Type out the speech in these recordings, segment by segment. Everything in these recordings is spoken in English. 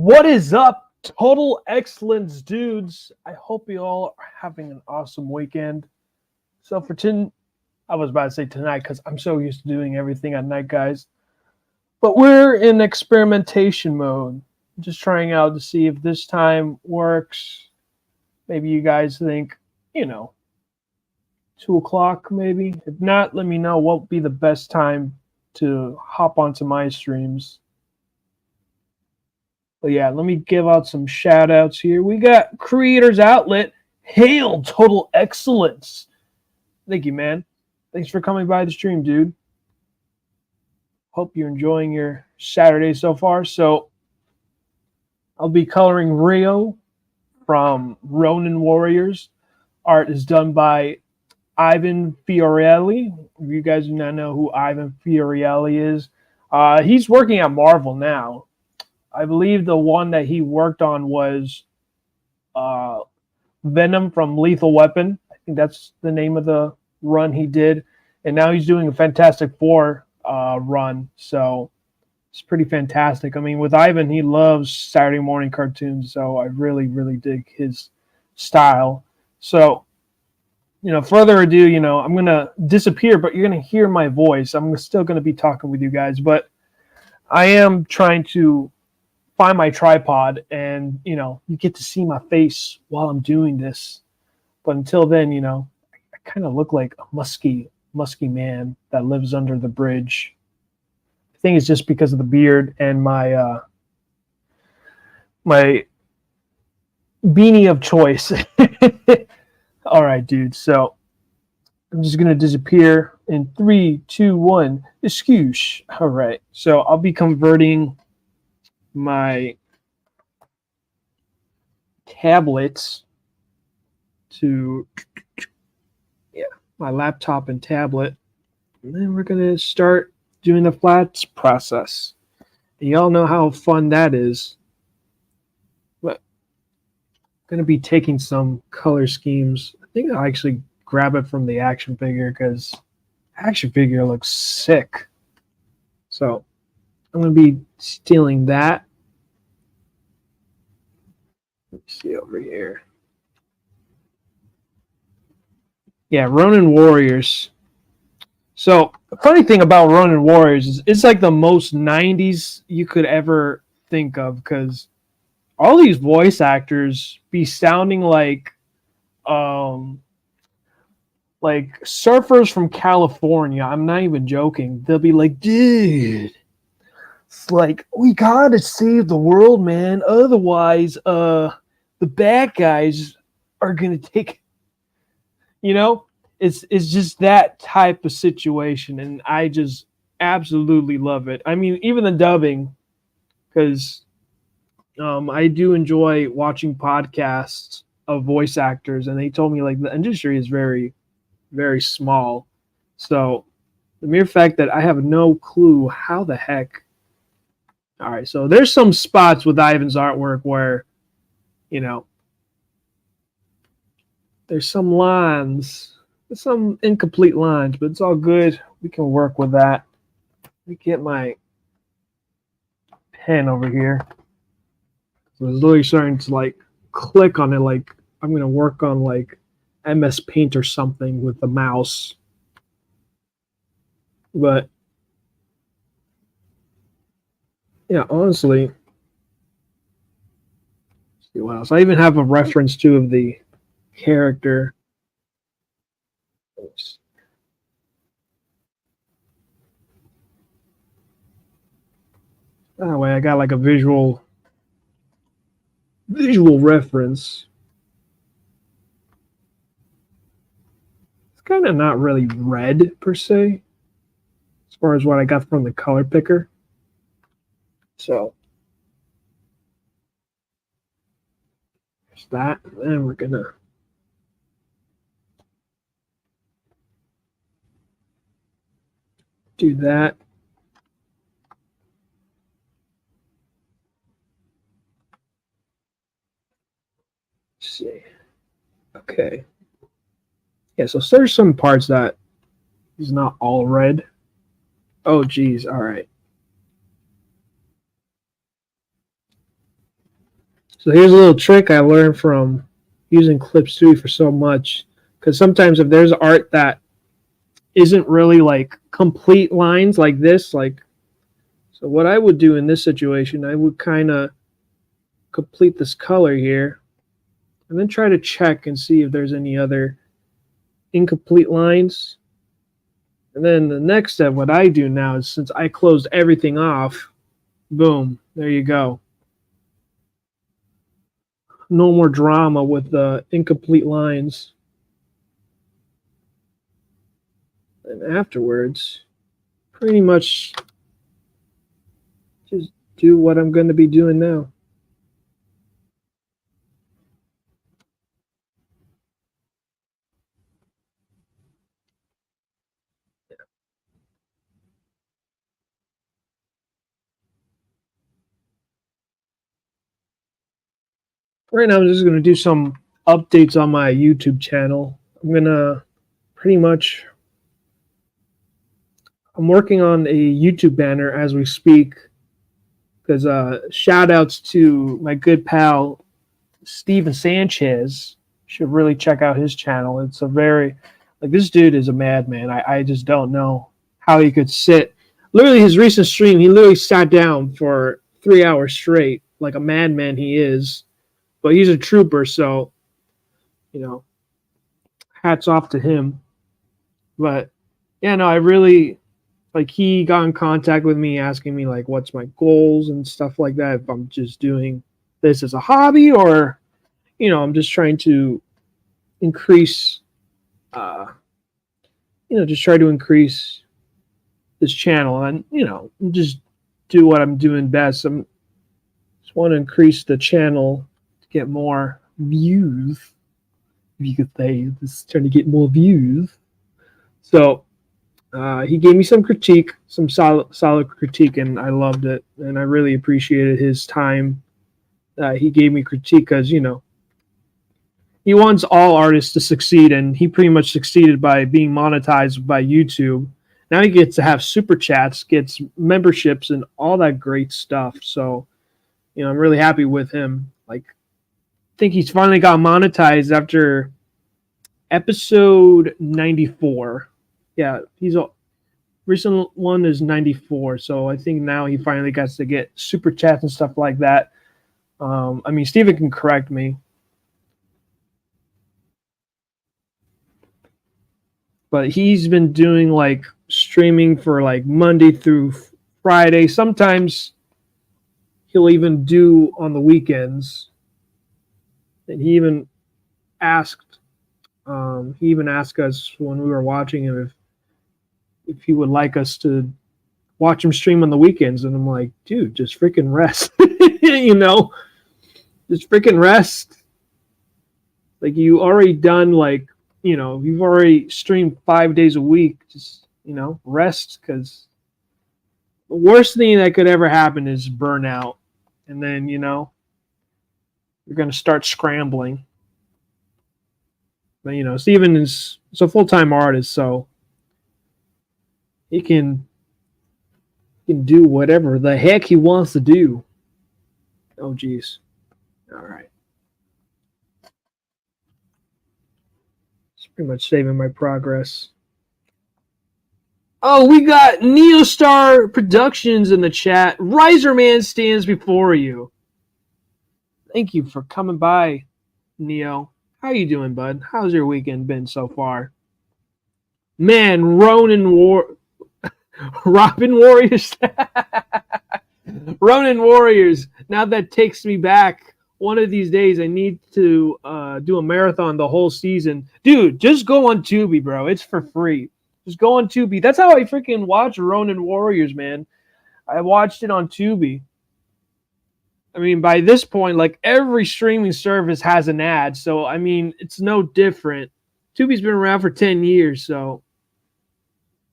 What is up, total excellence dudes? I hope you all are having an awesome weekend. So I was about to say tonight because I'm so used to doing everything at night, guys. But we're in experimentation mode, just trying out to see if this time works. Maybe you guys think, 2 o'clock maybe. If not, let me know what would be the best time to hop onto my streams. But yeah, let me give out some shout outs here. We got Creators Outlet. Hail Total Excellence. Thank you, man. Thanks for coming by the stream, dude. Hope you're enjoying your Saturday so far. So I'll be coloring Rio from Ronin Warriors. Art is done by Ivan Fiorelli. If you guys do not know who Ivan Fiorelli is, he's working at Marvel now. I believe the one that he worked on was Venom from Lethal Weapon. I think that's the name of the run he did. And now he's doing a Fantastic Four run. So it's pretty fantastic. I mean, with Ivan, he loves Saturday morning cartoons. So I really, really dig his style. So, further ado, I'm going to disappear, but you're going to hear my voice. I'm still going to be talking with you guys. But I am trying to find my tripod and you get to see my face while I'm doing this. But until then, I kind of look like a musky man that lives under the bridge. I think it's just because of the beard and my my beanie of choice. All right, dude. So I'm just gonna disappear in 3, 2, 1. Excuse. All right. So I'll be converting my tablets to my laptop and tablet, and then we're gonna start doing the flats process. And y'all know how fun that is. But I'm gonna be taking some color schemes. I think I'll actually grab it from the action figure because action figure looks sick. So I'm going to be stealing that. Let me see over here. Yeah, Ronin Warriors. So the funny thing about Ronin Warriors is it's like the most 90s you could ever think of because all these voice actors be sounding like surfers from California. I'm not even joking. They'll be like, dude, it's like, we gotta save the world, man. Otherwise, the bad guys are gonna take. It's just that type of situation, and I just absolutely love it. I mean, even the dubbing, because I do enjoy watching podcasts of voice actors, and they told me like the industry is very, very small. So the mere fact that I have no clue how the heck. All right, so there's some spots with Ivan's artwork where, there's some lines, some incomplete lines, but it's all good. We can work with that. Let me get my pen over here. So I was literally starting to click on it like I'm going to work on MS Paint or something with the mouse. But yeah, honestly, let's see what else. I even have a reference to of the character. That way I got like a visual reference. It's kind of not really red per se, as far as what I got from the color picker. So there's that. And then we're gonna do that. Let's see. Okay. Yeah, so there's some parts that is not all red. Oh, geez. All right. So here's a little trick I learned from using Clip Studio for so much. Because sometimes if there's art that isn't really like complete lines like this, like, so what I would do in this situation, I would kind of complete this color here and then try to check and see if there's any other incomplete lines. And then the next step, what I do now is, since I closed everything off, boom, there you go. No more drama with the incomplete lines. And afterwards, pretty much just do what I'm going to be doing now. Right now, I'm just going to do some updates on my YouTube channel. I'm going to pretty much, I'm working on a YouTube banner as we speak, because shout outs to my good pal Steven Sanchez. Should really check out his channel. It's a very, like, this dude is a madman. I just don't know how he could sit. Literally, his recent stream, he literally sat down for 3 hours straight, like a madman he is. But he's a trooper, so, you know, hats off to him. But yeah, no, I really, like, he got in contact with me asking me like what's my goals and stuff like that, if I'm just doing this as a hobby, or, you know, I'm just trying to increase just try to increase this channel, and, you know, just do what I'm doing best. I'm just want to increase the channel to get more views, if you could say. Just trying to get more views. So he gave me some critique, some solid critique, and I loved it, and I really appreciated his time. He gave me critique because, you know, he wants all artists to succeed, and he pretty much succeeded by being monetized by YouTube. Now he gets to have super chats, gets memberships, and all that great stuff. So, you know, I'm really happy with him. Like, I think he's finally got monetized after episode 94. Yeah, he's a recent one is 94. So I think now he finally gets to get super chats and stuff like that. I mean, Steven can correct me, but he's been doing like streaming for like Monday through Friday. Sometimes he'll even do on the weekends. And asked, he even asked us when we were watching him if he would like us to watch him stream on the weekends. And I'm like, dude, just freaking rest. You know, just freaking rest. Like, you already done, like, you know, you've already streamed 5 days a week. Just, you know, rest, because the worst thing that could ever happen is burnout. And then, you know, you're going to start scrambling. But, you know, Steven is a full-time artist, so he can do whatever the heck he wants to do. Oh, geez. All right. It's pretty much saving my progress. Oh, we got Neostar Productions in the chat. Riser Man stands before you. Thank you for coming by, Neo. How you doing, bud? How's your weekend been so far? Man, Robin Warriors. Ronin Warriors. Now that takes me back. One of these days, I need to do a marathon the whole season. Dude, just go on Tubi, bro. It's for free. Just go on Tubi. That's how I freaking watch Ronin Warriors, man. I watched it on Tubi. I mean, by this point, like, every streaming service has an ad. So, I mean, it's no different. Tubi's been around for 10 years, so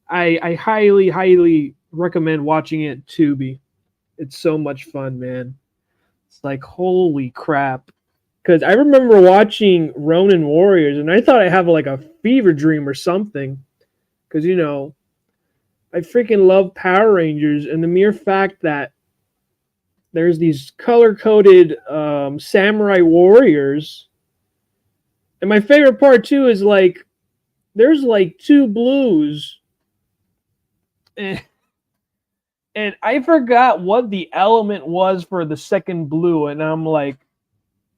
I highly, highly recommend watching it Tubi. It's so much fun, man. It's like, holy crap. Because I remember watching Ronin Warriors, and I thought I have like a fever dream or something. Because, you know, I freaking love Power Rangers, and the mere fact that, there's these color-coded samurai warriors. And my favorite part too is like there's like two blues. And, and I forgot what the element was for the second blue, and I'm like,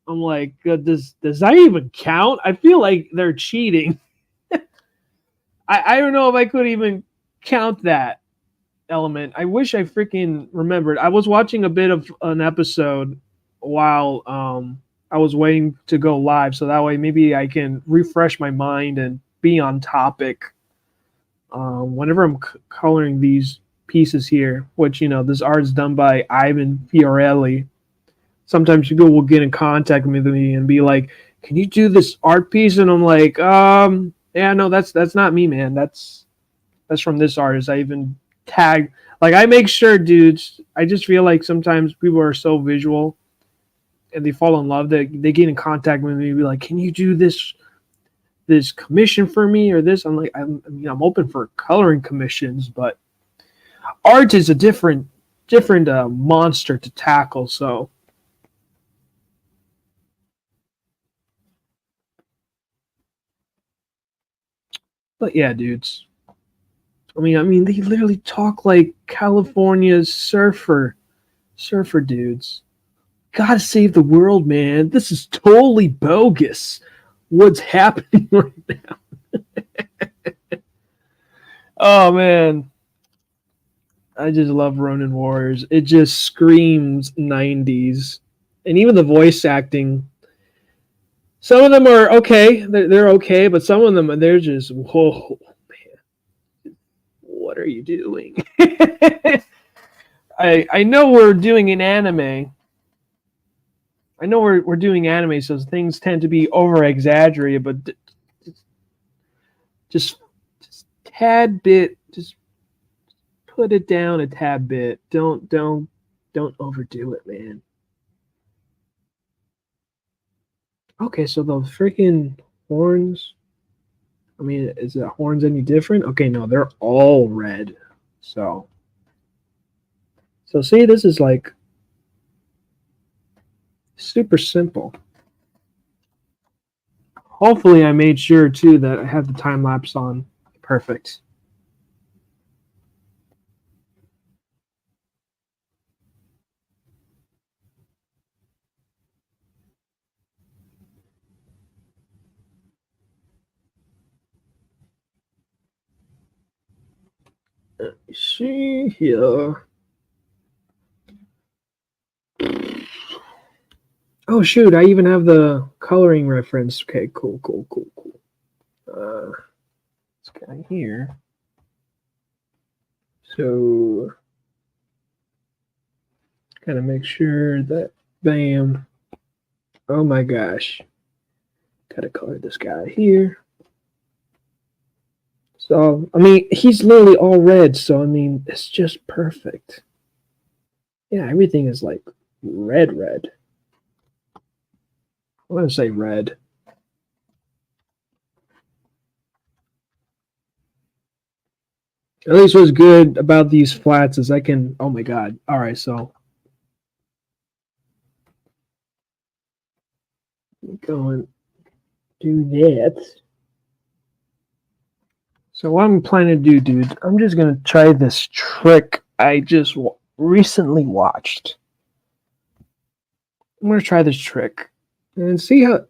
does that even count? I feel like they're cheating. I don't know if I could even count that element. I wish I freaking remembered. I was watching a bit of an episode while I was waiting to go live, so that way maybe I can refresh my mind and be on topic whenever I'm coloring these pieces here. Which this art is done by Ivan Fiorelli. Sometimes people will get in contact with me and be like, "Can you do this art piece?" And I'm like, yeah, no, that's not me, man. That's from this artist. I even tag, like, I make sure, dudes. I just feel like sometimes people are so visual and they fall in love that they get in contact with me and be like, "Can you do this commission for me or this?" I'm like, I'm open for coloring commissions, but art is a different monster to tackle. So. But yeah, dudes. I mean, they literally talk like California's surfer dudes. Gotta save the world, man. This is totally bogus. What's happening right now? Oh man, I just love Ronin Warriors. It just screams 90s, and even the voice acting. Some of them are okay. They're okay, but some of them they're just whoa. What are you doing? I know we're doing an anime. I know we're doing anime, so things tend to be over exaggerated, but just tad bit, just put it down a tad bit. Don't overdo it, man. Okay, so the freaking horns. I mean, is the horns any different? Okay, no, they're all red. So see, this is like super simple. Hopefully I made sure too that I have the time lapse on. Perfect. Let me see here. Oh shoot, I even have the coloring reference. Okay, cool. This guy here. So gotta make sure that bam. Oh my gosh. Gotta color this guy here. So I mean he's literally all red, so I mean it's just perfect. Yeah, everything is like red. I'm gonna say red. At least what's good about these flats is I can. Oh my god! All right, so go and do that. So what I'm planning to do, dude, I'm just gonna try this trick I just recently watched. I'm gonna try this trick and let's see how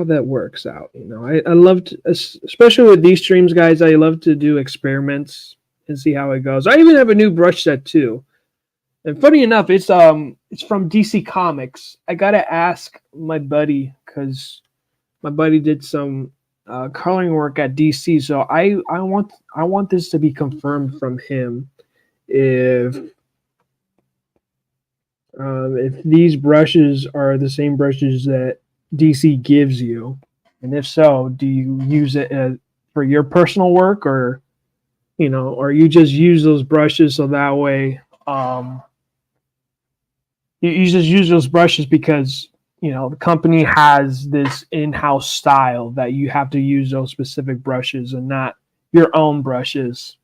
that works out. I love to, especially with these streams, guys. I love to do experiments and see how it goes. I even have a new brush set too. And funny enough, it's from DC Comics. I gotta ask my buddy because my buddy did some coloring work at DC. So I want this to be confirmed from him if these brushes are the same brushes that DC gives you, and if so, do you use it for your personal work, or or you just use those brushes so that way you just use those brushes because the company has this in-house style that you have to use those specific brushes and not your own brushes.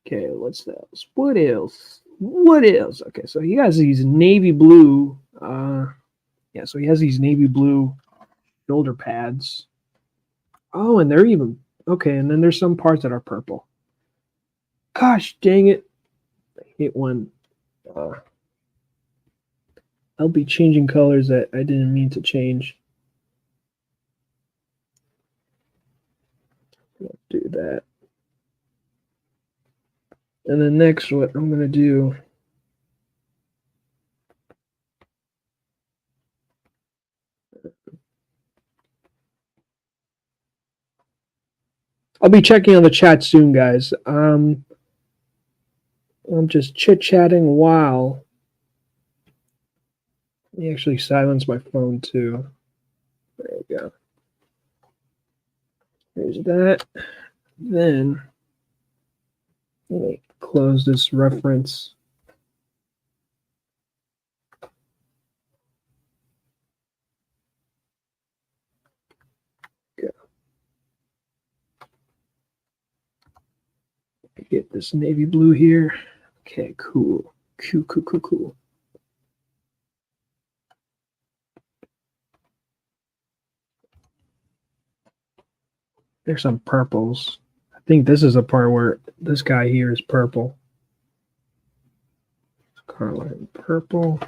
Okay, what's else? What else? What else? Okay, so he has these navy blue. Yeah, so he has these navy blue shoulder pads. Oh, and they're even okay. And then there's some parts that are purple. Gosh, dang it! I hate when I'll be changing colors that I didn't mean to change. Let's do that. And then next, what I'm gonna do. I'll be checking on the chat soon, guys. I'm just chit-chatting while. Let me actually silence my phone too. There we go. There's that. Then let me close this reference. Go. Get this navy blue here. Okay, cool. Cool. There's some purples. I think this is a part where this guy here is purple. Carline purple.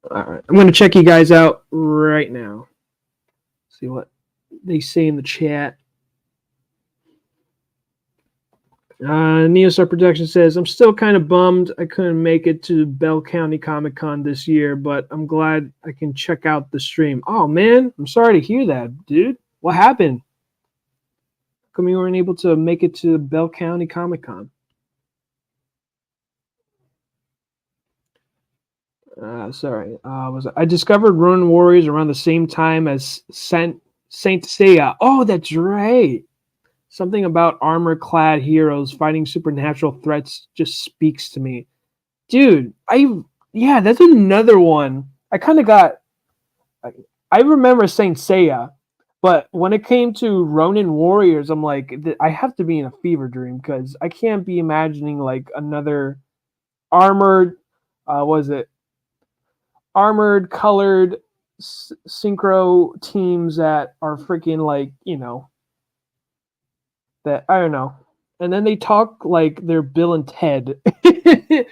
All right, I'm going to check you guys out right now. See what they say in the chat. Neostar Production says, I'm still kind of bummed I couldn't make it to Bell County Comic Con this year, but I'm glad I can check out the stream. Oh, man, I'm sorry to hear that, dude. What happened? How come you weren't able to make it to Bell County Comic Con? Sorry. I discovered Ronin Warriors around the same time as Saint Seiya. Oh, that's right. Something about armor-clad heroes fighting supernatural threats just speaks to me. Dude, yeah, that's another one. I kind of got... I remember Saint Seiya, but when it came to Ronin Warriors, I'm like, I have to be in a fever dream because I can't be imagining like another armored... armored, colored synchro teams that are freaking like, that I don't know. And then they talk like they're Bill and Ted. Let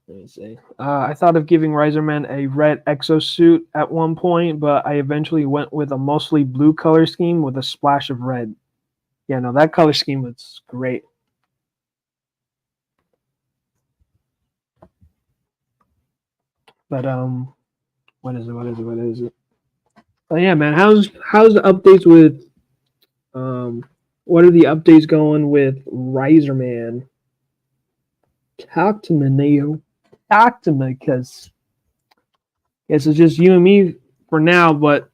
me see. I thought of giving Riserman a red exosuit at one point, but I eventually went with a mostly blue color scheme with a splash of red. Yeah, no, that color scheme was great. But what is it? Oh yeah, man. How's the updates with what are the updates going with Riserman? Talk to me, Neo. Talk to me, because it's just you and me for now, but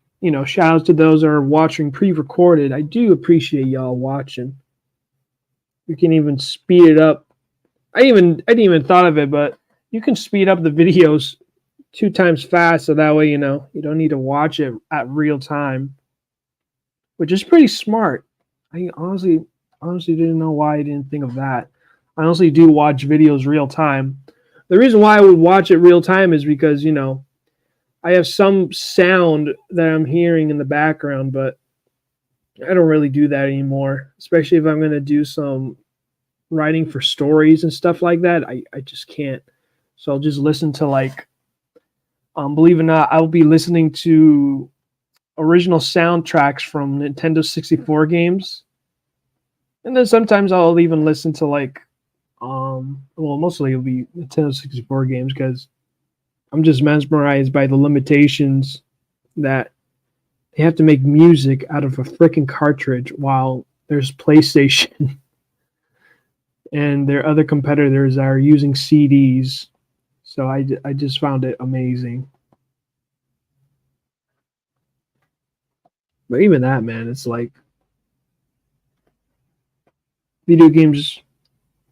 shout outs to those that are watching pre-recorded. I do appreciate y'all watching. You can even speed it up. I didn't even thought of it, but you can speed up the videos 2 times fast, so that way you don't need to watch it at real time, which is pretty smart. I honestly didn't know why I didn't think of that. I honestly do watch videos real time. The reason why I would watch it real time is because I have some sound that I'm hearing in the background, but I don't really do that anymore, especially if I'm going to do some writing for stories and stuff like that. I just can't. So I'll just listen to like, believe it or not, I'll be listening to original soundtracks from Nintendo 64 games. And then sometimes I'll even listen to like, mostly it'll be Nintendo 64 games because I'm just mesmerized by the limitations that they have to make music out of a freaking cartridge while there's PlayStation and their other competitors are using CDs. So I just found it amazing. But even that, man, it's like video games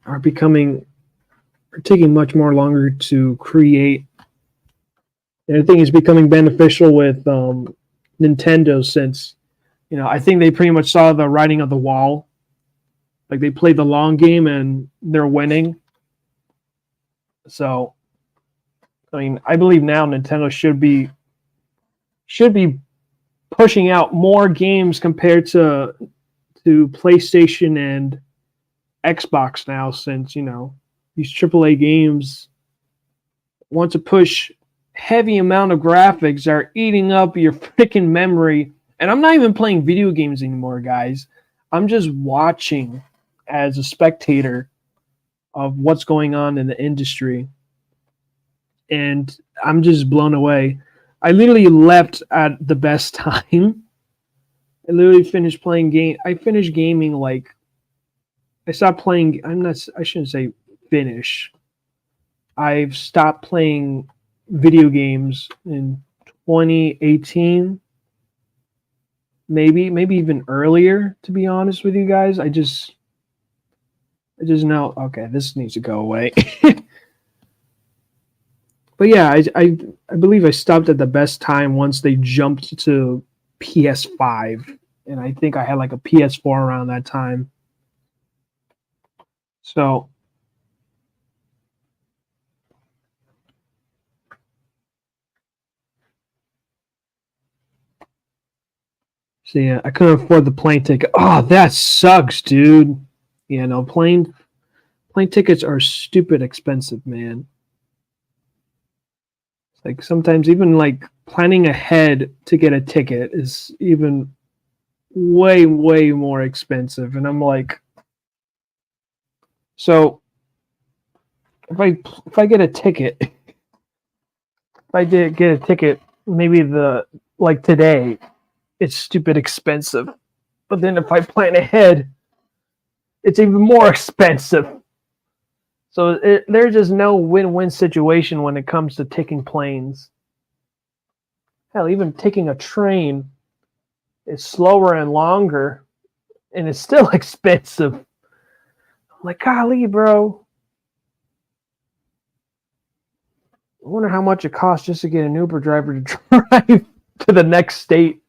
are taking much more longer to create. And I think it's becoming beneficial with Nintendo since, I think they pretty much saw the writing of the wall Like they play the long game and they're winning. So, I mean, I believe now Nintendo should be pushing out more games compared to PlayStation and Xbox now, since these AAA games want to push heavy amount of graphics that are eating up your freaking memory. And I'm not even playing video games anymore, guys. I'm just watching as a spectator of what's going on in the industry. And I'm just blown away. I literally left at the best time. I literally finished playing game. I finished gaming like I stopped playing. I shouldn't say finish. I've stopped playing video games in 2018, maybe even earlier. To be honest with you guys, I just know. Okay, this needs to go away. But yeah, I believe I stopped at the best time once they jumped to PS5, and I think I had like a PS4 around that time. So yeah, I couldn't afford the plane ticket. Oh, that sucks, dude. Yeah, no, plane tickets are stupid expensive, man. Like sometimes even like planning ahead to get a ticket is even way more expensive, and I'm like, so if I get a ticket, if I did get a ticket, maybe the like today, it's stupid expensive. But then if I plan ahead, it's even more expensive. So there's just no win-win situation when it comes to taking planes. Hell, even taking a train is slower and longer, and it's still expensive. I'm like, golly, bro. I wonder how much it costs just to get an Uber driver to drive to the next state.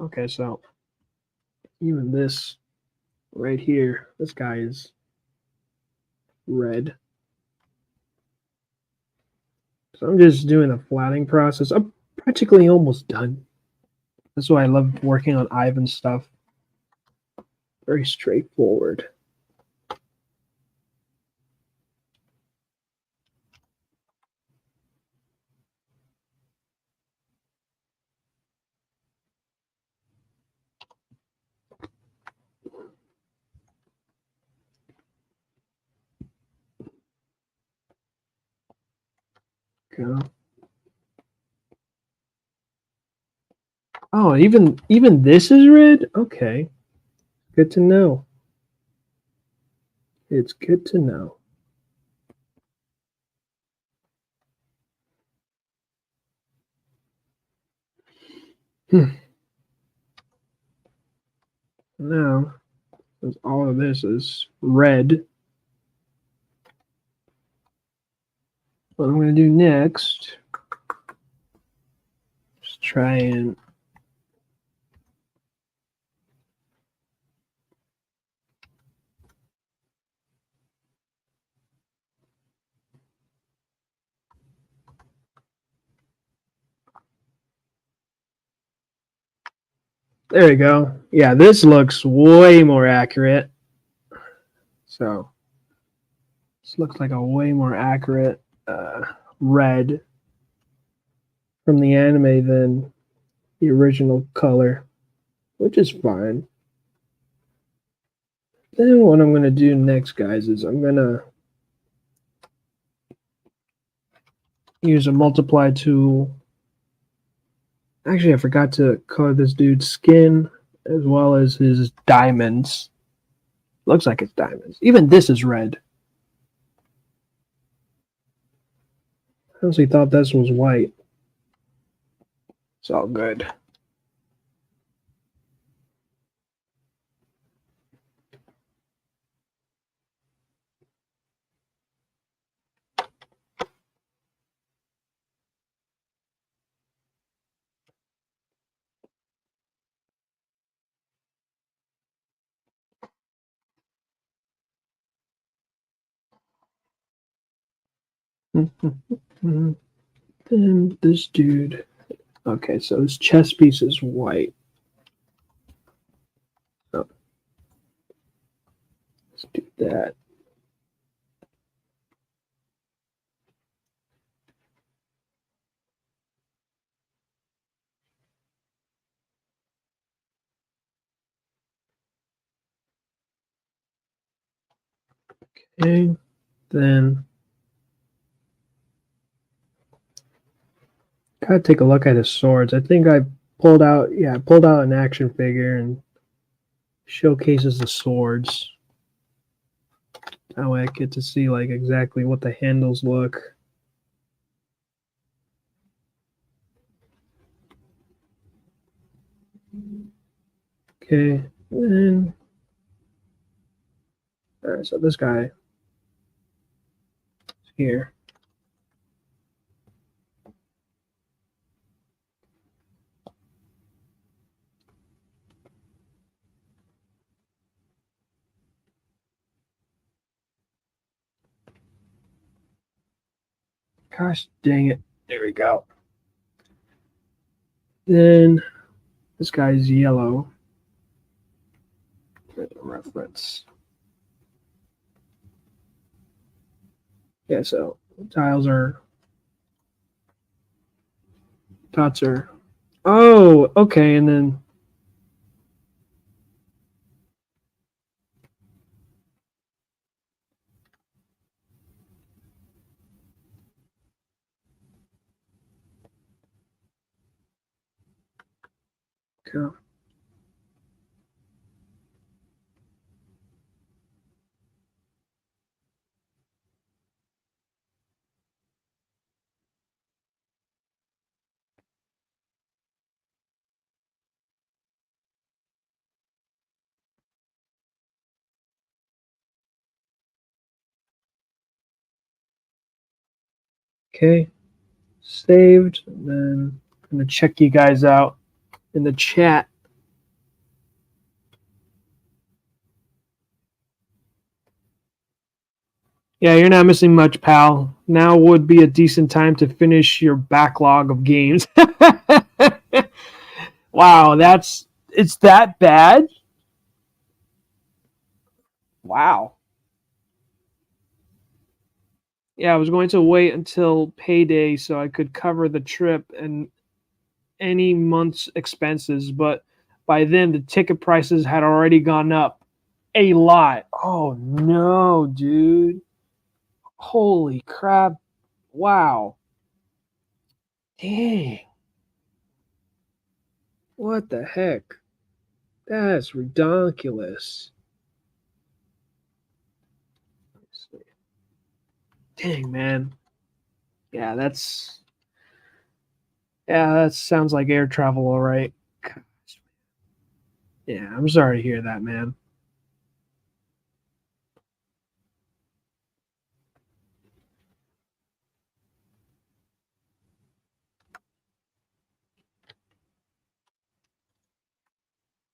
Okay, so even this right here, this guy is red. So I'm just doing a flattening process. I'm practically almost done. That's why I love working on Ivan's stuff. Very straightforward. Go. Oh, even this is red? Okay. Good to know. It's good to know. Now, since all of this is red, what I'm going to do next is try and there we go. Yeah, this looks way more accurate. So this looks like a way more accurate red from the anime than the original color, which is fine. Then what I'm going to do next, guys, is I'm going to use a multiply tool. Actually, I forgot to color this dude's skin as well as his diamonds. Looks like it's diamonds. Even this is red. I honestly thought this was white. It's all good. Then this dude. Okay, so his chest piece is white. So let's do that. Okay, then gotta take a look at his swords. I think I pulled out an action figure and showcases the swords. That way I get to see like exactly what the handles look. Okay, and all right, so this guy is here. Gosh dang it. There we go. Then this guy's yellow. Reference. Yeah, so dots are. Oh, okay, and then go. Okay, saved. And then I'm gonna check you guys out in the chat. Yeah, you're not missing much, pal. Now would be a decent time to finish your backlog of games. Wow, it's that bad? Wow. Yeah, I was going to wait until payday so I could cover the trip and any month's expenses, but by then the ticket prices had already gone up a lot. Oh no, dude. Holy crap. Wow. Dang. What the heck? That's ridiculous. Dang, man. Yeah, that sounds like air travel, all right. Yeah, I'm sorry to hear that, man.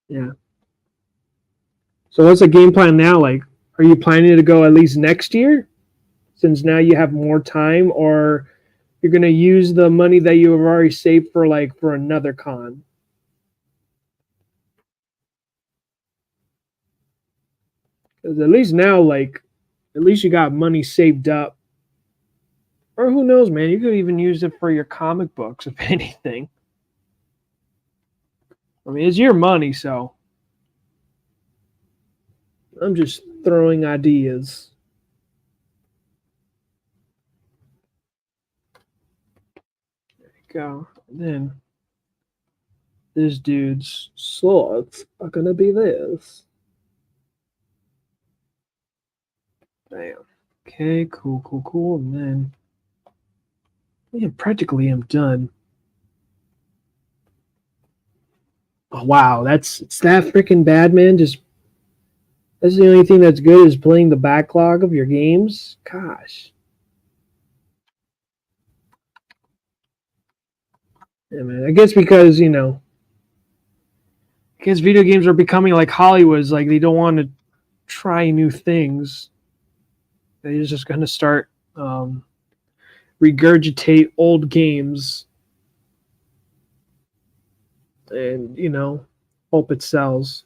Yeah. So what's the game plan now? Like, are you planning to go at least next year? Since now you have more time, or you're gonna use the money that you have already saved for another con? Because at least now, at least you got money saved up. Or who knows, man? You could even use it for your comic books, if anything. I mean, it's your money, so I'm just throwing ideas. There you go. And then this dude's swords are gonna be this. Bam. Okay, cool. And then yeah, practically I'm done. Oh wow, it's that freaking bad, man. Just that's the only thing that's good is playing the backlog of your games. Gosh. Yeah, man. I guess because, I guess video games are becoming like Hollywood's, like they don't want to try new things. They're just gonna start regurgitate old games and, hope it sells.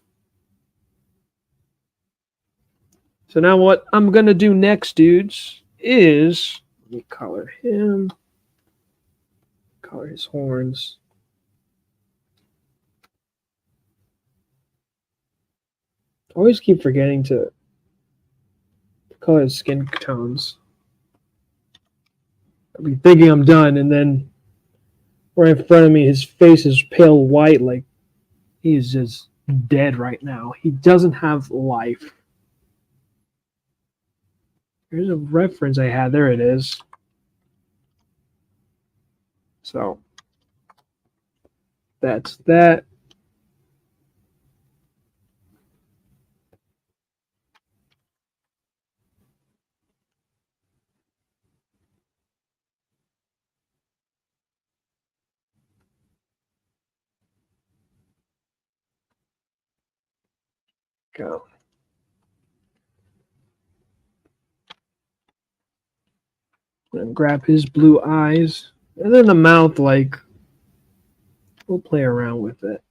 So now what I'm going to do next, dudes, is let me color him, color his horns. I always keep forgetting to color his skin tones. I'll be thinking I'm done, and then right in front of me, his face is pale white, like he's just dead right now. He doesn't have life. There's a reference I had. There it is. So that's that. Go. And grab his blue eyes. And then the mouth, like, we'll play around with it.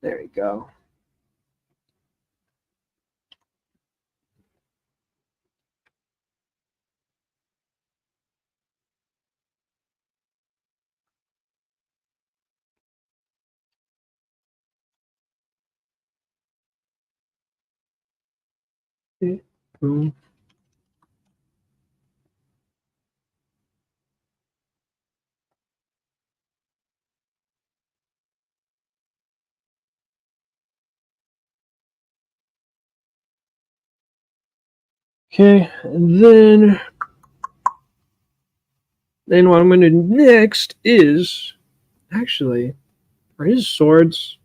There we go. Okay. Boom. Okay, and then what I'm going to do next is actually, are his swords?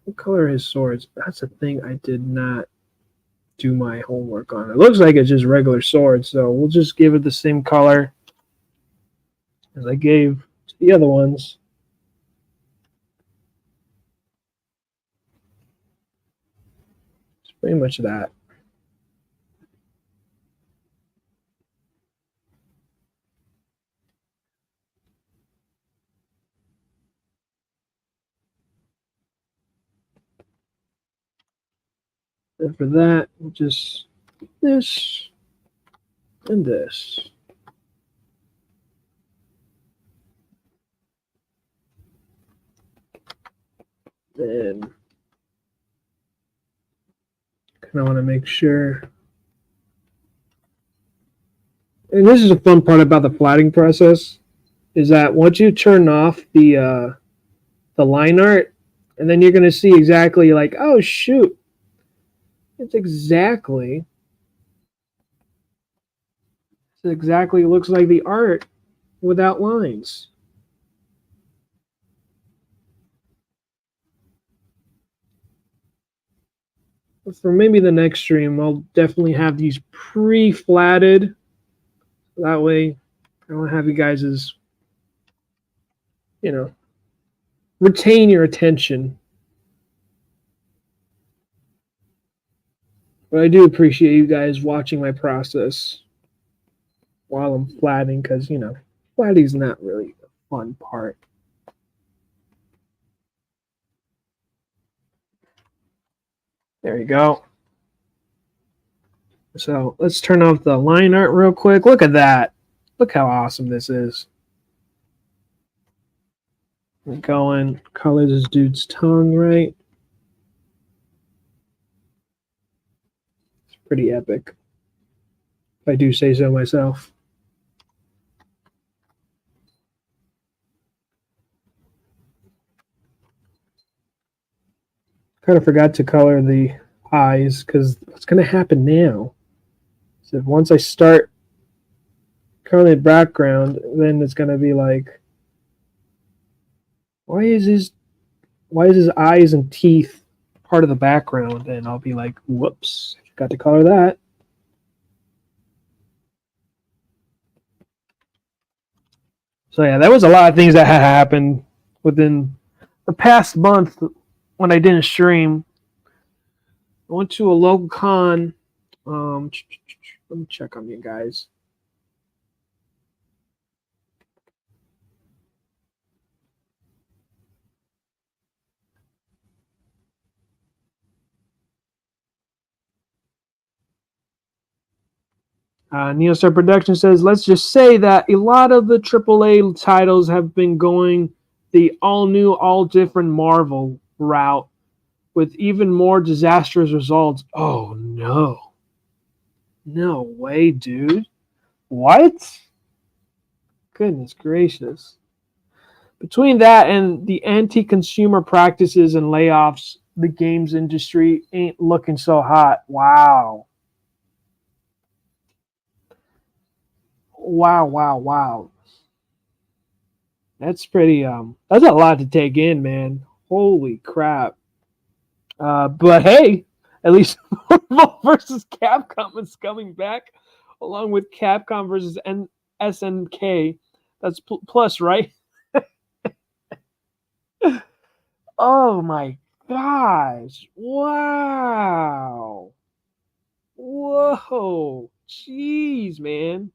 What color are his swords? That's a thing I did not do my homework on. It looks like it's just regular swords, so we'll just give it the same color as I gave to the other ones. It's pretty much that. And for that, we'll just this and this. Then kind of want to make sure. And this is a fun part about the flatting process, is that once you turn off the line art, and then you're going to see exactly like, oh shoot, it exactly looks like the art without lines. For maybe the next stream, I'll definitely have these pre-flatted. That way, I don't have you guys' retain your attention. But I do appreciate you guys watching my process while I'm flatting, because, flatting's not really the fun part. There you go. So let's turn off the line art real quick. Look at that. Look how awesome this is. We're going, color this dude's tongue right. It's pretty epic, if I do say so myself. Kind of forgot to color the eyes, because what's going to happen now is that once I start coloring the background, then it's going to be like, why is his eyes and teeth part of the background? And I'll be like, whoops, I forgot to color that. So yeah, that was a lot of things that had happened within the past month when I didn't stream. I went to a local con. Let me check on you guys. Neostar Production says, let's just say that a lot of the AAA titles have been going the all new, all different Marvel route with even more disastrous results. Oh no. No way, dude. What? Goodness gracious. Between that and the anti consumer practices and layoffs, the games industry ain't looking so hot. Wow. Wow, wow, wow. That's pretty that's a lot to take in, man. Holy crap. But hey, at least Marvel versus Capcom is coming back along with Capcom versus SNK. That's plus, right? Oh my gosh. Wow. Whoa. Jeez, man.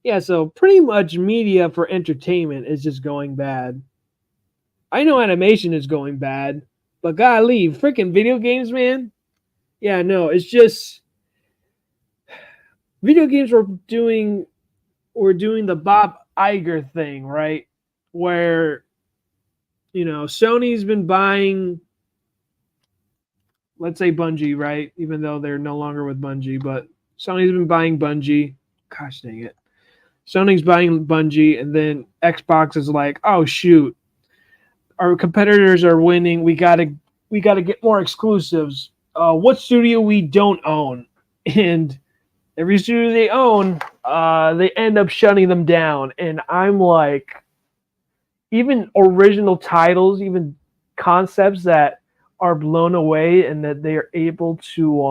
Yeah, so pretty much media for entertainment is just going bad. I know animation is going bad, but golly, freaking video games, man. Yeah, no, it's just video games were doing the Bob Iger thing, right? Where Sony's been buying, let's say Bungie, right? Even though they're no longer with Bungie, but Sony's been buying Bungie. Gosh dang it. Sony's buying Bungie, and then Xbox is like, oh shoot, our competitors are winning. We gotta get more exclusives. What studio we don't own? And every studio they own, they end up shutting them down. And I'm like, even original titles, even concepts that are blown away, and that they're able to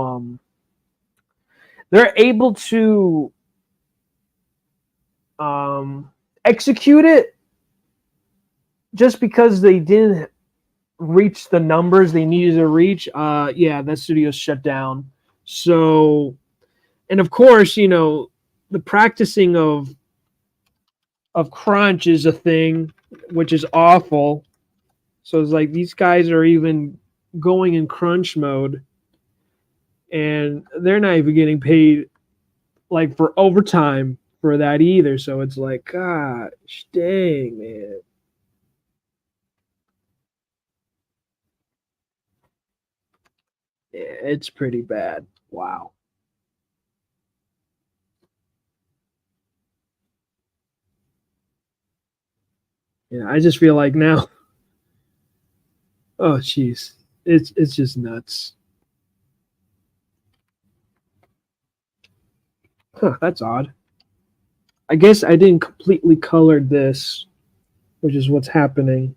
um, execute it just because they didn't reach the numbers they needed to reach. Yeah, that studio's shut down. So, and of course, the practicing of crunch is a thing, which is awful. So it's like these guys are even going in crunch mode, and they're not even getting paid like for overtime for that either. So it's like, gosh, dang, man. Yeah, it's pretty bad. Wow. Yeah, I just feel like now, oh, jeez, it's just nuts. Huh, that's odd. I guess I didn't completely color this, which is what's happening.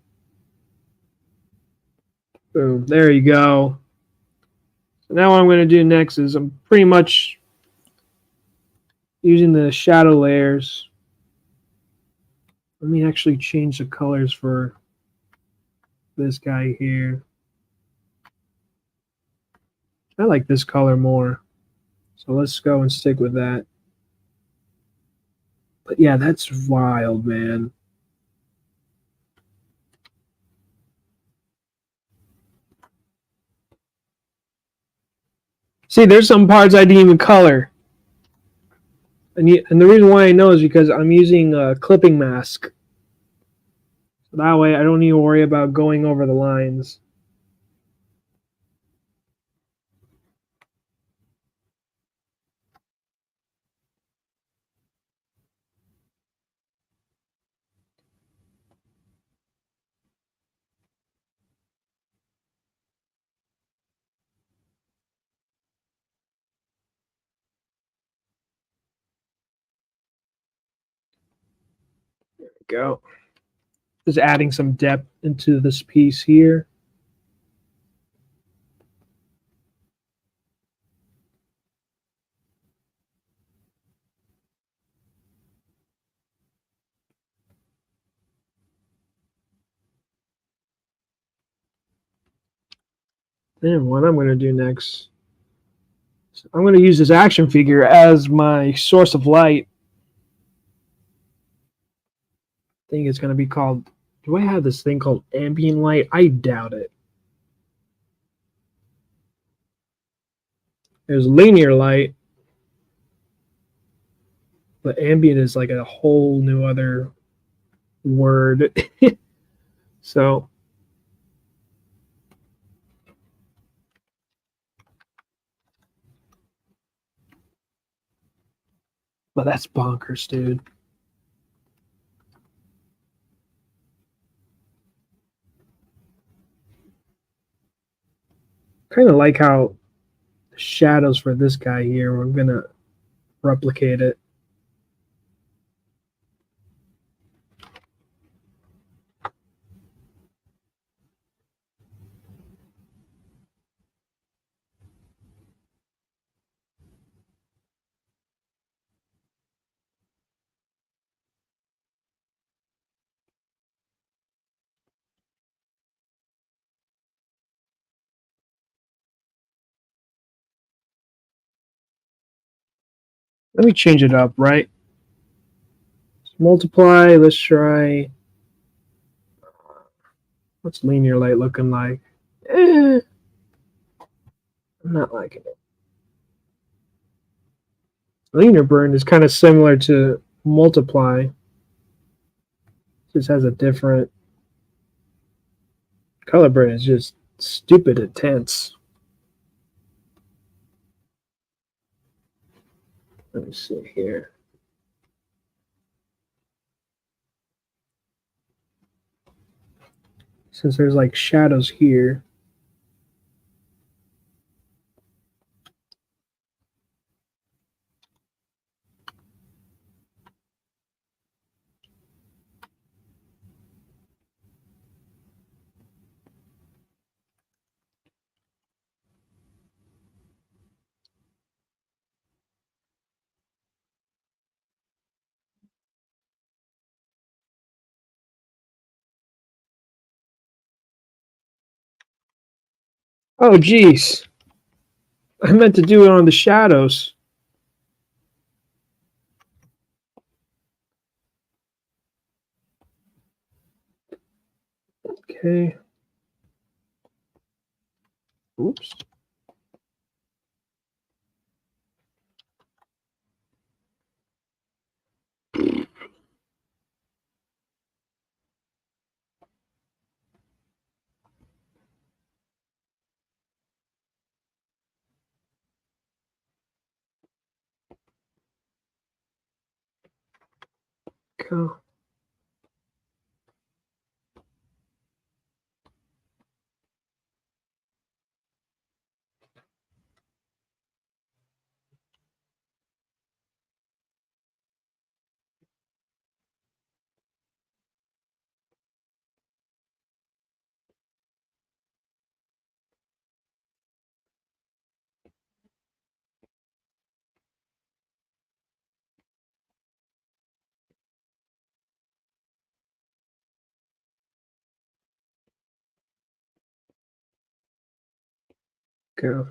Boom, there you go. So now what I'm going to do next is I'm pretty much using the shadow layers. Let me actually change the colors for this guy here. I like this color more. So let's go and stick with that. But yeah, that's wild, man. See, there's some parts I didn't even color. And the reason why I know is because I'm using a clipping mask. So that way I don't need to worry about going over the lines. Go. Just adding some depth into this piece here. Then what I'm going to do next, I'm going to use this action figure as my source of light. I think it's going to be called. Do I have this thing called ambient light? I doubt it. There's linear light, but ambient is like a whole new other word. So, but that's bonkers, dude. Kind of like how the shadows for this guy here, we're going to replicate it. Let me change it up, right? Let's multiply. Let's try. What's linear light looking like? I'm not liking it. Linear burn is kind of similar to multiply. Just has a different color burn. Is just stupid intense. Let me see here. Since there's like shadows here. Oh, geez. I meant to do it on the shadows. Okay. Oops. Go. Go.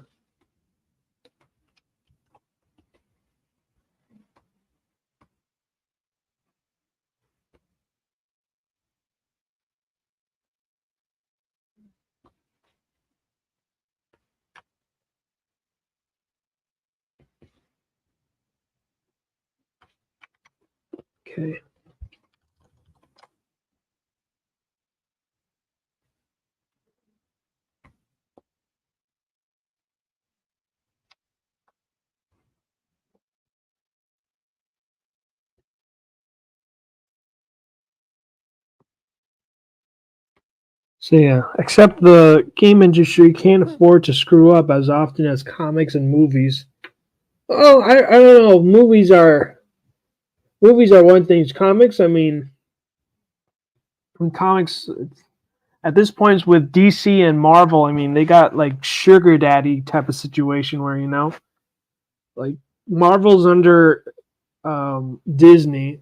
Okay. So yeah, except the game industry can't afford to screw up as often as comics and movies. Oh, I don't know. Movies are one thing. Comics, I mean, in comics at this point with DC and Marvel, I mean, they got like sugar daddy type of situation where like Marvel's under Disney,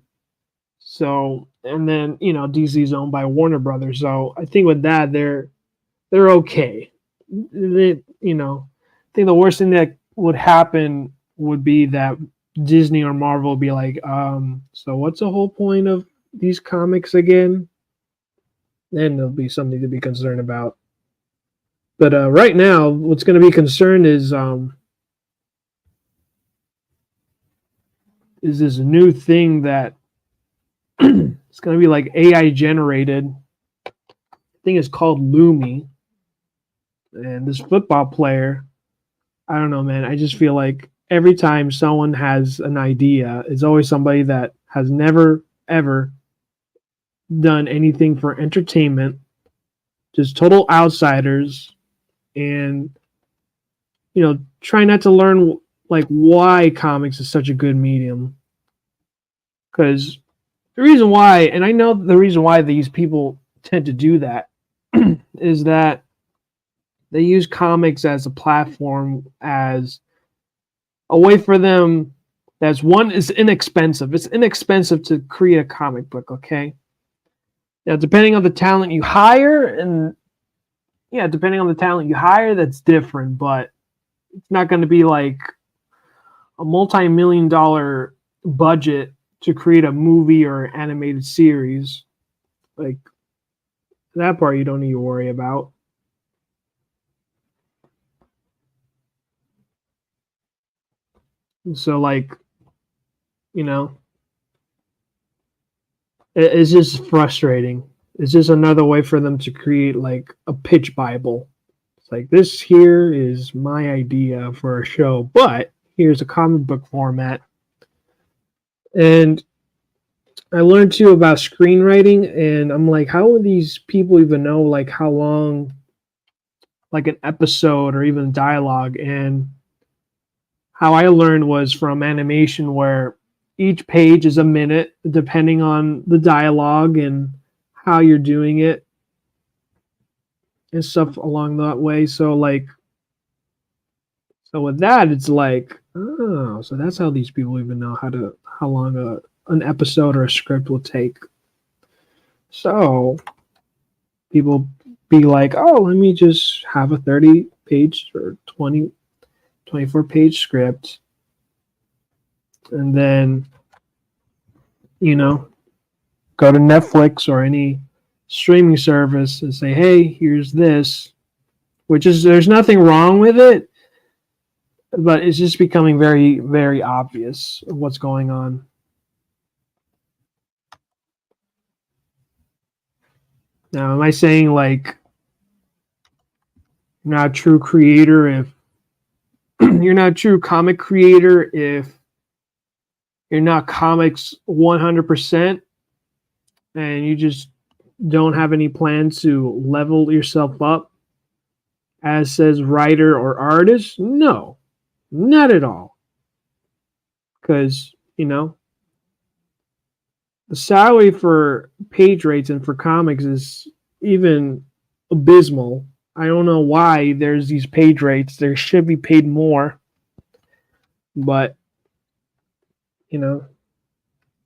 so and then DC's owned by Warner Brothers. So I think with that they're okay. I think the worst thing that would happen would be that Disney or Marvel would be like, so what's the whole point of these comics again? Then there'll be something to be concerned about. But right now, what's going to be concerned is this new thing that it's going to be like AI generated. I think it's called Lumi. And this football player, I don't know, man. I just feel like every time someone has an idea, it's always somebody that has never, ever done anything for entertainment, just total outsiders, and, try not to learn like why comics is such a good medium. Because the reason why, and I know the reason why these people tend to do that, is that they use comics as a platform, as a way for them that's one is inexpensive. It's inexpensive to create a comic book, okay? Now, depending on the talent you hire, that's different, but it's not going to be like a multi-million-dollar budget to create a movie or animated series. Like, that part you don't need to worry about. So, like, it's just frustrating. It's just another way for them to create like a pitch Bible. It's like, this here is my idea for a show, but here's a comic book format. And I learned too about screenwriting, and I'm like, how would these people even know like how long like an episode or even dialogue? And how I learned was from animation, where each page is a minute, depending on the dialogue and how you're doing it and stuff along that way. So with that, it's like, oh, so that's how these people even know how long an episode or a script will take. So people be like, oh, let me just have a 30-page or 24-page script, and then, go to Netflix or any streaming service and say, hey, here's this, there's nothing wrong with it, but it's just becoming very, very obvious what's going on. Now, am I saying like you're not a true creator if you're not a true comic creator if you're not comics 100% and you just don't have any plans to level yourself up as says writer or artist? No, not at all. Because, the salary for page rates and for comics is even abysmal. I don't know why there's these page rates. There should be paid more. But,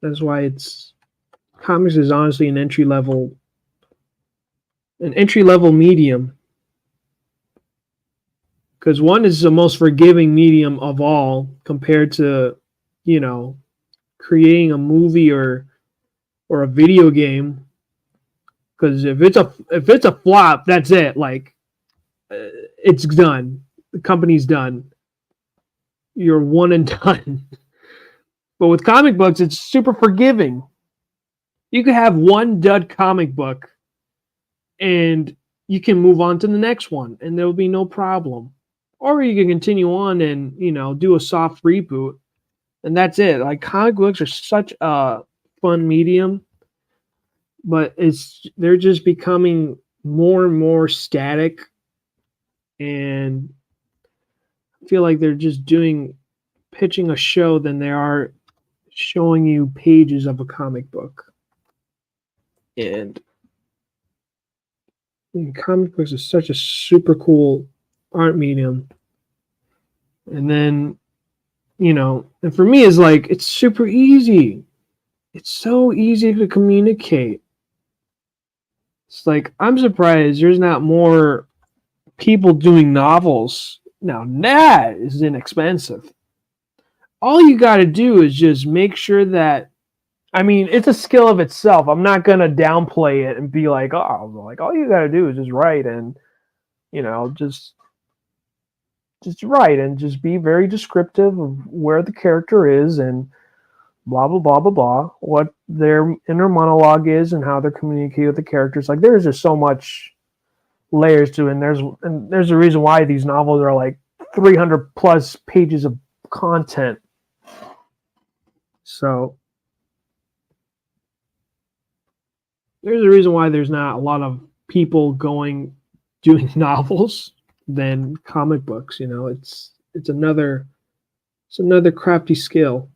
that's why comics is honestly an entry level medium. Because one is the most forgiving medium of all compared to, creating a movie or a video game. Because if it's a flop, that's it. Like, it's done. The company's done. You're one and done. But with comic books, it's super forgiving. You could have one dud comic book and you can move on to the next one and there will be no problem. Or you can continue on and, do a soft reboot, and that's it. Like, comic books are such a fun medium, but they're just becoming more and more static, and I feel like they're just pitching a show than they are showing you pages of a comic book. And comic books is such a super cool art medium. And then, and for me, it's like, it's super easy. It's so easy to communicate. It's like, I'm surprised there's not more people doing novels. Now that is inexpensive. All you got to do is just make sure that, I mean, it's a skill of itself. I'm not going to downplay it and be like, oh, like all you got to do is just write and, just write and just be very descriptive of where the character is and blah blah blah blah blah, what their inner monologue is and how they're communicating with the characters. Like there's just so much layers to it, and there's a reason why these novels are like 300 plus pages of content. So there's a reason why there's not a lot of people doing novels than comic books. It's another crafty skill.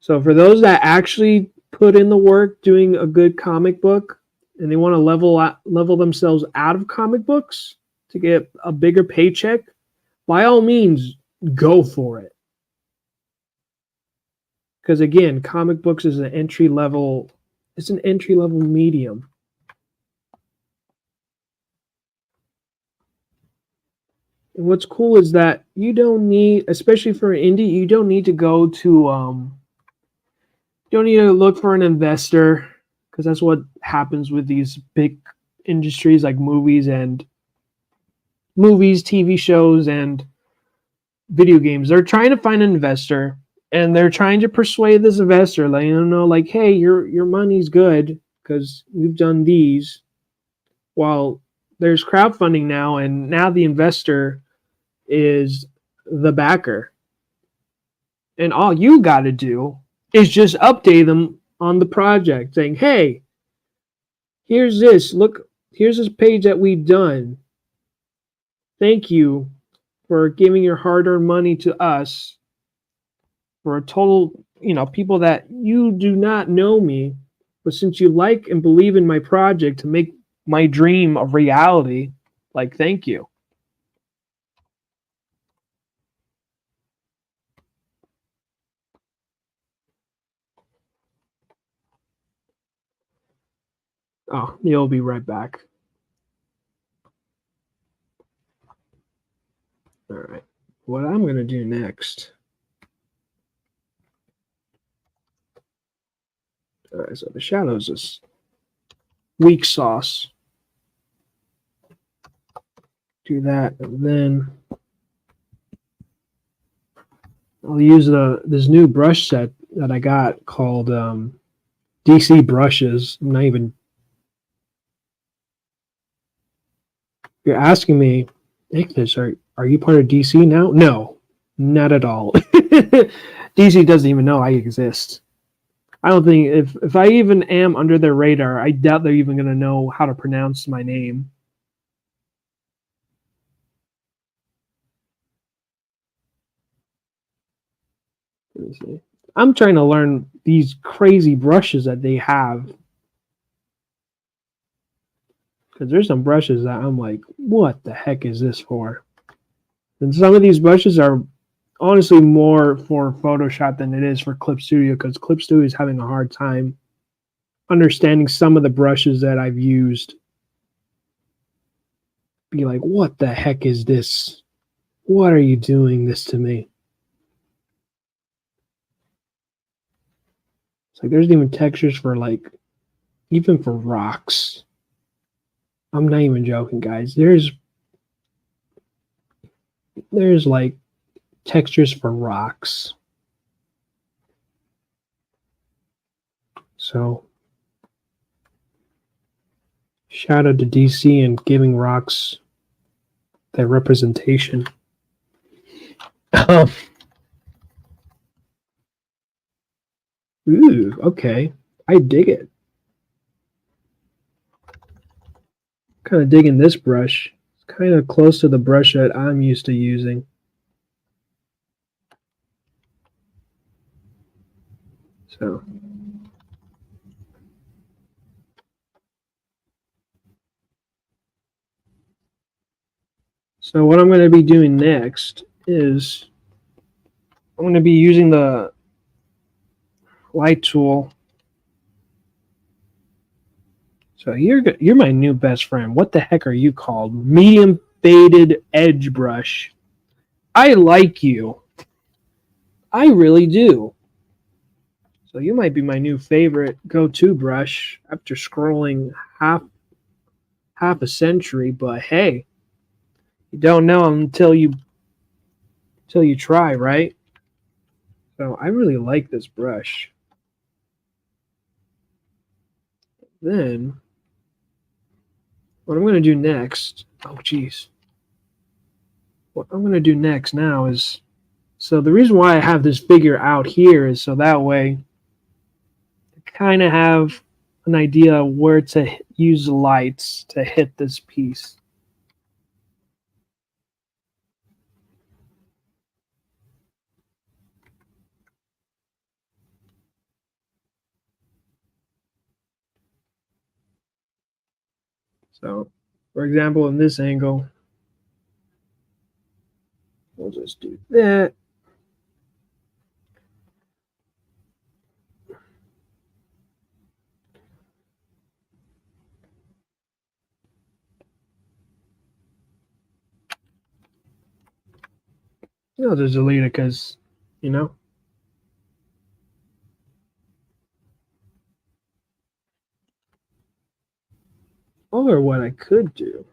So for those that actually put in the work doing a good comic book and they want to level themselves out of comic books to get a bigger paycheck, by all means, go for it. Because again, comic books is an entry level medium. And what's cool is that you don't need, especially for indie, you don't need to go to don't need to look for an investor, because that's what happens with these big industries like movies, TV shows, and video games. They're trying to find an investor, and they're trying to persuade this investor, like, hey, your money's good because we've done these. While there's crowdfunding now, and now the investor is the backer, and all you got to do is just update them on the project saying, hey, here's this page that we've done. Thank you for giving your hard-earned money to us for a total, people that you do not know me, but since you like and believe in my project to make my dream a reality, like, thank you. Oh, you'll be right back. All right. What I'm going to do next. All right, so the shadows is weak sauce. Do that, and then I'll use this new brush set that I got called DC brushes. I'm not even. You're asking me, Nicholas, are you part of DC now? No, not at all. DC doesn't even know I exist. I don't think if I even am under their radar, I doubt they're even going to know how to pronounce my name. Let me see. I'm trying to learn these crazy brushes that they have. Because there's some brushes that I'm like, what the heck is this for? And some of these brushes are honestly more for Photoshop than it is for Clip Studio, because Clip Studio is having a hard time understanding some of the brushes that I've used. Be like, what the heck is this? What are you doing this to me? It's like there's even textures for even for rocks. I'm not even joking, guys. There's like textures for rocks. So shout out to DC and giving rocks their representation. Ooh, okay. I dig it. Kind of digging this brush. It's kind of close to the brush that I'm used to using. So what I'm going to be doing next is I'm going to be using the light tool. So you're my new best friend. What the heck are you called? Medium faded edge brush. I like you. I really do. So you might be my new favorite go-to brush after scrolling half a century. But hey, you don't know until you try, right? So I really like this brush. Then what I'm going to do next, oh geez, what I'm going to do next now is, so the reason why I have this figure out here is so that way I kind of have an idea where to use the lights to hit this piece. So, for example, in this angle, we'll just do that. I'll just delete it because, you know. Or what I could do.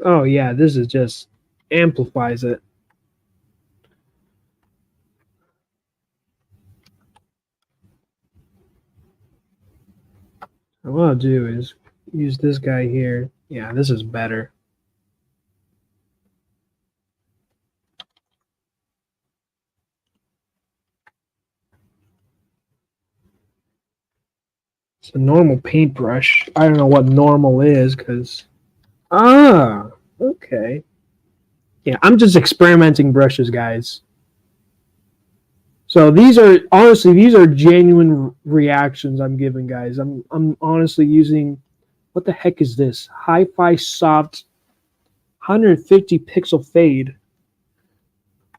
Oh yeah, this is just amplifies it. And what I'll do is use this guy here. Yeah, this is better. It's a normal paintbrush. I don't know what normal is because okay. Yeah, I'm just experimenting brushes, guys. So these are genuine reactions I'm giving, guys. I'm honestly using, what the heck is this? Hi-Fi Soft 150 pixel fade.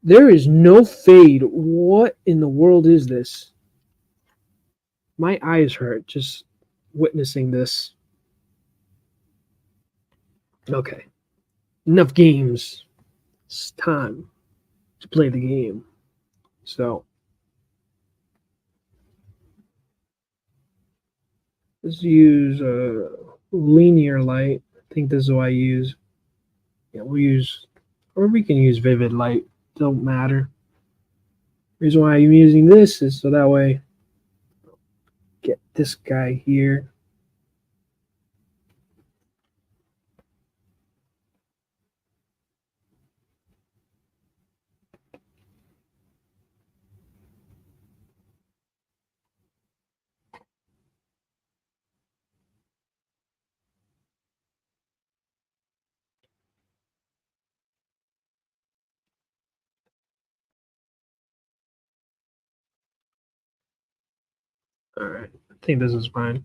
There is no fade. What in the world is this? My eyes hurt just witnessing this. Okay, enough games. It's time to play the game. So let's use a linear light. I think this is what I use. Yeah, we'll use, or we can use vivid light. Don't matter. Reason why I'm using this is so that way get this guy here. All right, I think this is fine.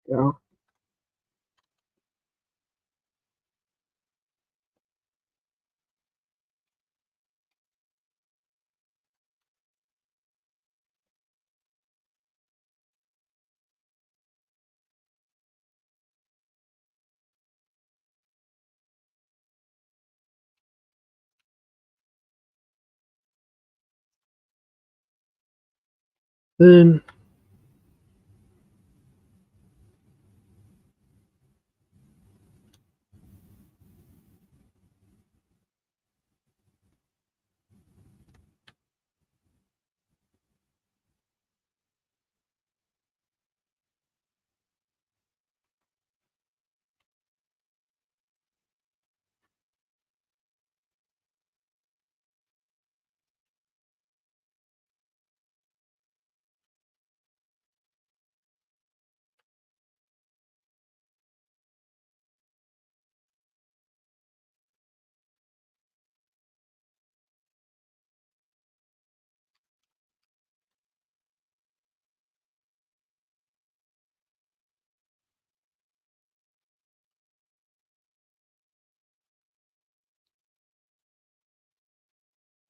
Yeah. Then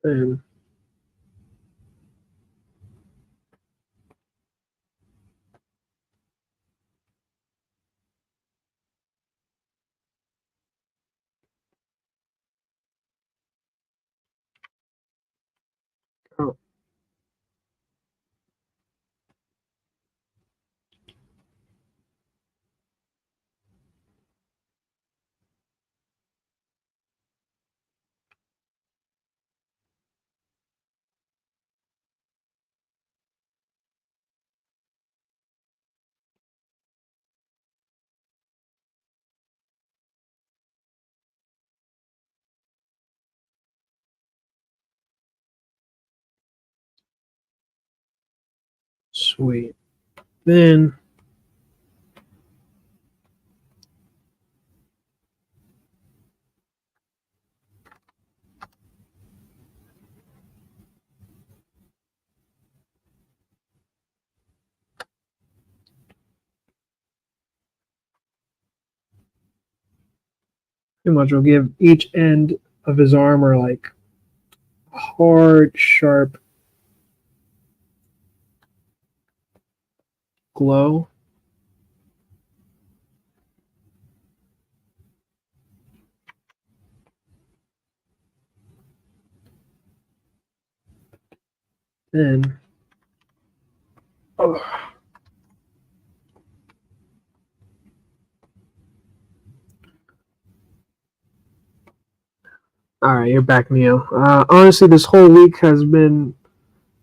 And oh, sweet. Then pretty much will give each end of his armor like hard, sharp glow. Then, oh, all right, you're back, Neo. Honestly, this whole week has been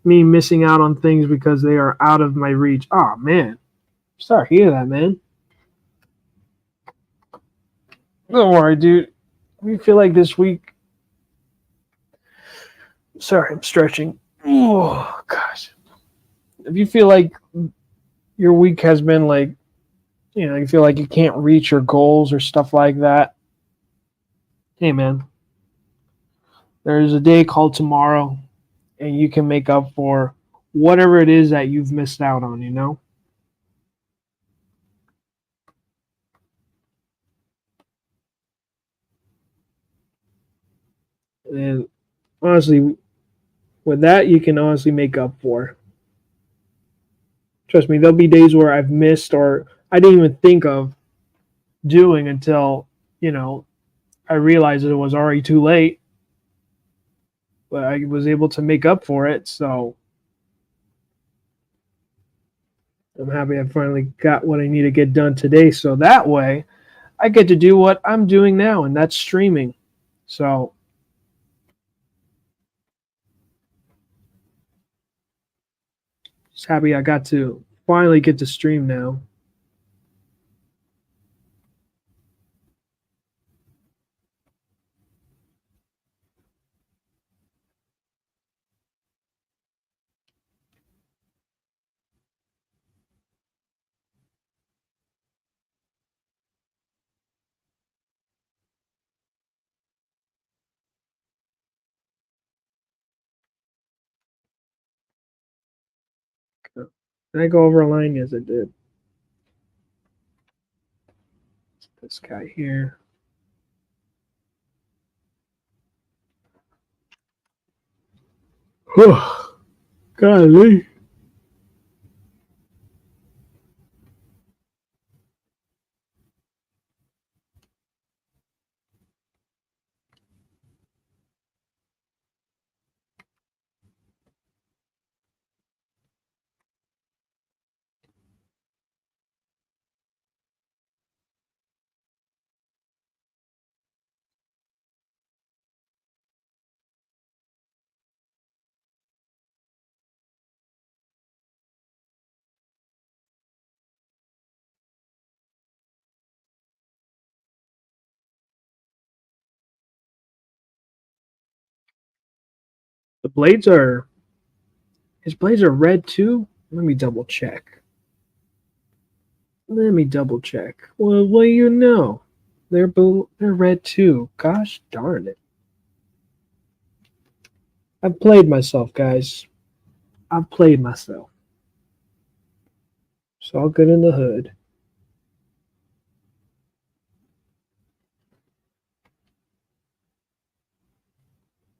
me missing out on things because they are out of my reach. Oh man, sorry to hear that, man. Don't worry, dude. We feel like this week. Sorry, I'm stretching. Oh gosh. If you feel like your week has been like, you feel like you can't reach your goals or stuff like that, hey man, there's a day called tomorrow, and you can make up for whatever it is that you've missed out on. And honestly, with that, you can honestly make up for. Trust me, there'll be days where I've missed or I didn't even think of doing until, you know, I realized it was already too late, but I was able to make up for it. So I'm happy I finally got what I need to get done today. So that way I get to do what I'm doing now, and that's streaming. So just happy I got to finally get to stream now. Did I go over a line? Yes, I did. This guy here. Golly. The blades are his blades are red too. Let me double check. Let me double check. Well, they're red too. Gosh darn it! I've played myself, guys. I've played myself. It's all good in the hood.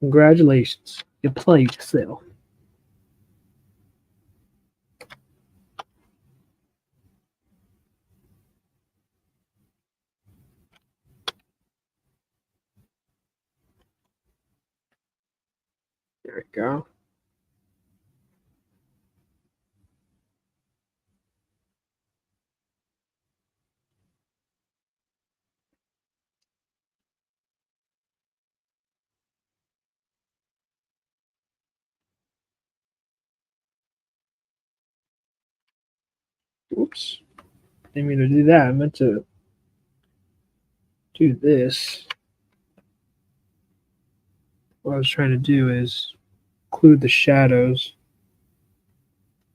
Congratulations. You play yourself. There we go. Oops. Didn't mean to do that. I meant to do this. What I was trying to do is include the shadows.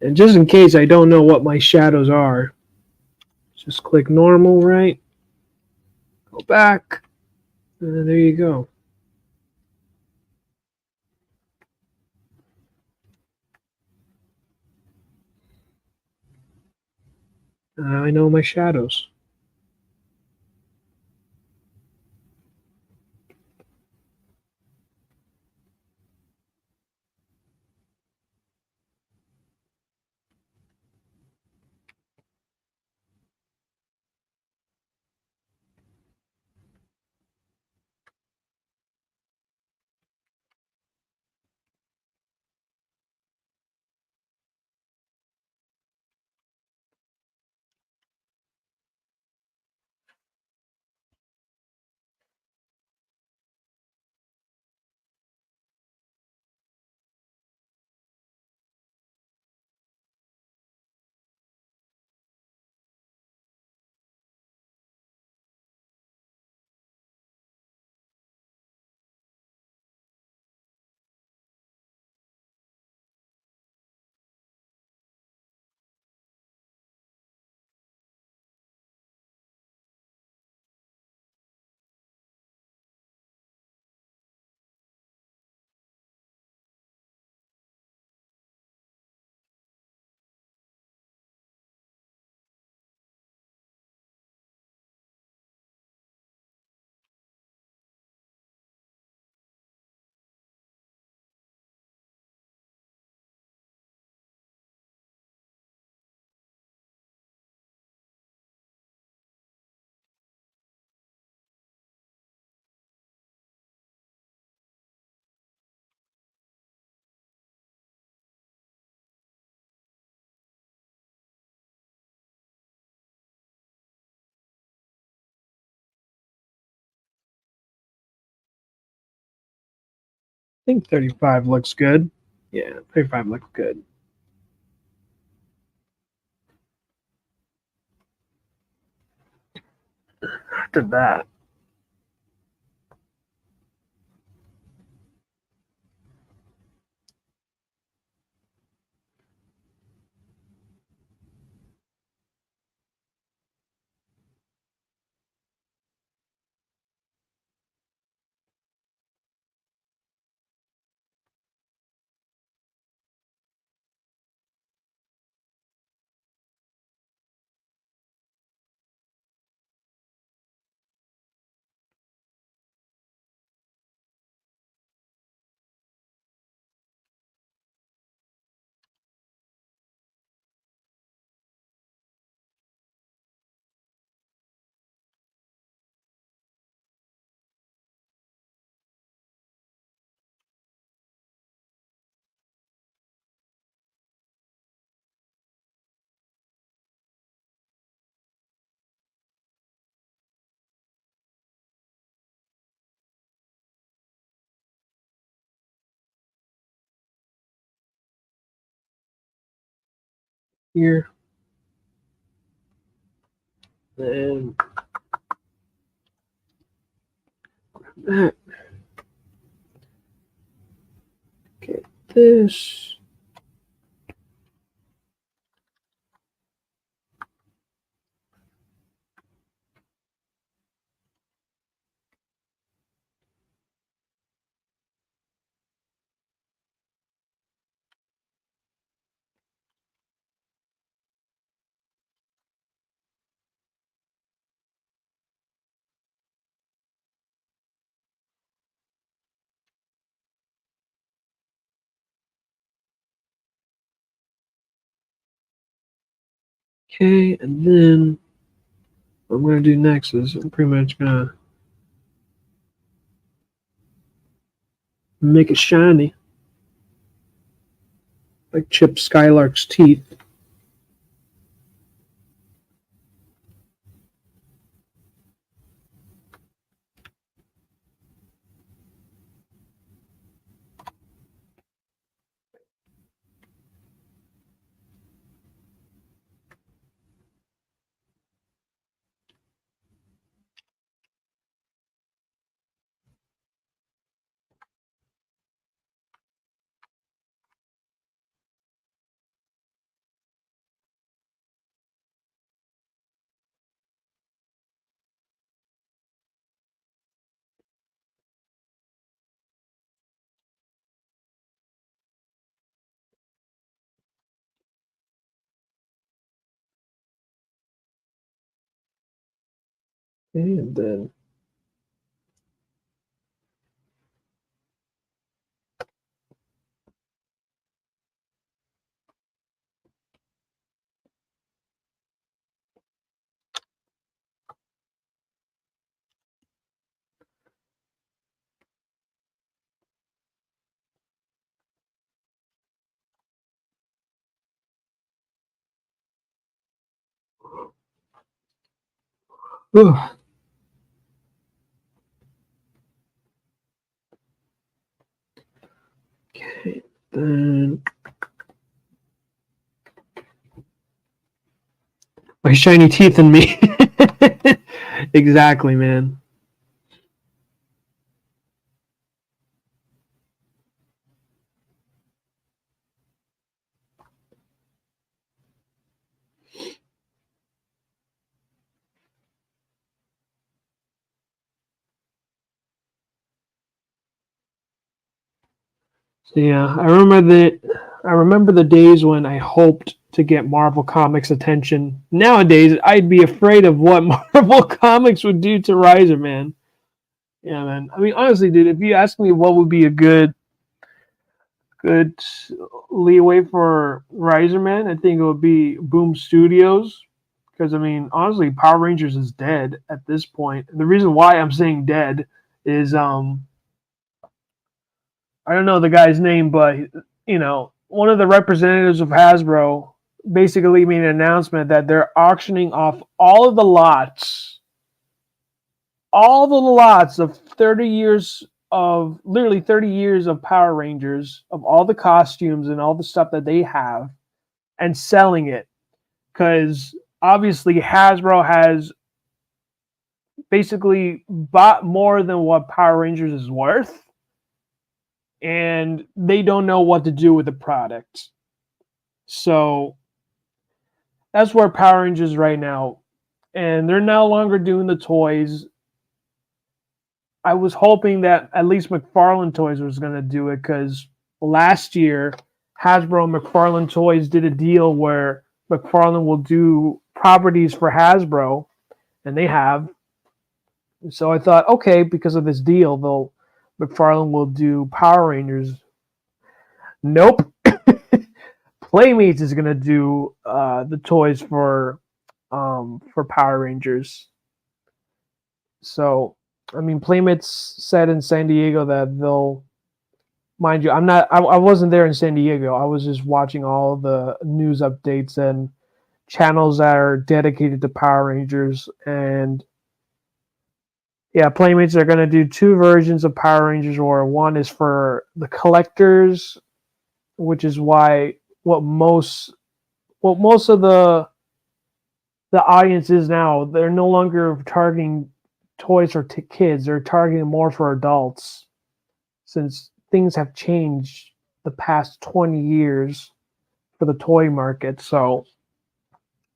And just in case I don't know what my shadows are, just click normal, right? Go back. And there you go. I know my shadows. I think 35 looks good. Yeah, 35 looks good. After that, here, and that. Get this. Okay, and then what I'm going to do next is I'm pretty much going to make it shiny, like Chip Skylark's teeth. And then ugh, okay, then my shiny teeth in me. Exactly, man. So yeah, I remember the days when I hoped to get Marvel Comics attention. Nowadays, I'd be afraid of what Marvel Comics would do to Riser, man. Yeah, man. I mean, honestly, dude, if you ask me what would be a good leeway for Riser, man, I think it would be Boom Studios. Because I mean, honestly, Power Rangers is dead at this point. And the reason why I'm saying dead is I don't know the guy's name, but one of the representatives of Hasbro basically made an announcement that they're auctioning off all the lots of 30 years of literally 30 years of Power Rangers, of all the costumes and all the stuff that they have, and selling it. Because obviously Hasbro has basically bought more than what Power Rangers is worth, and they don't know what to do with the product. So that's where Power Rangers is right now. And they're no longer doing the toys. I was hoping that at least McFarlane Toys was going to do it because last year, Hasbro and McFarlane Toys did a deal where McFarlane will do properties for Hasbro, and they have. So I thought, okay, because of this deal, McFarlane will do Power Rangers. Nope. Playmates is gonna do the toys for Power Rangers. So I mean, Playmates said in San Diego that they'll, mind you, I wasn't there in San Diego. I was just watching all the news updates and channels that are dedicated to Power Rangers. And yeah, Playmates are gonna do two versions of Power Rangers, or one is for the collectors, which is why what most of the audience is now. They're no longer targeting toys for kids. They're targeting more for adults, since things have changed the past 20 years for the toy market. So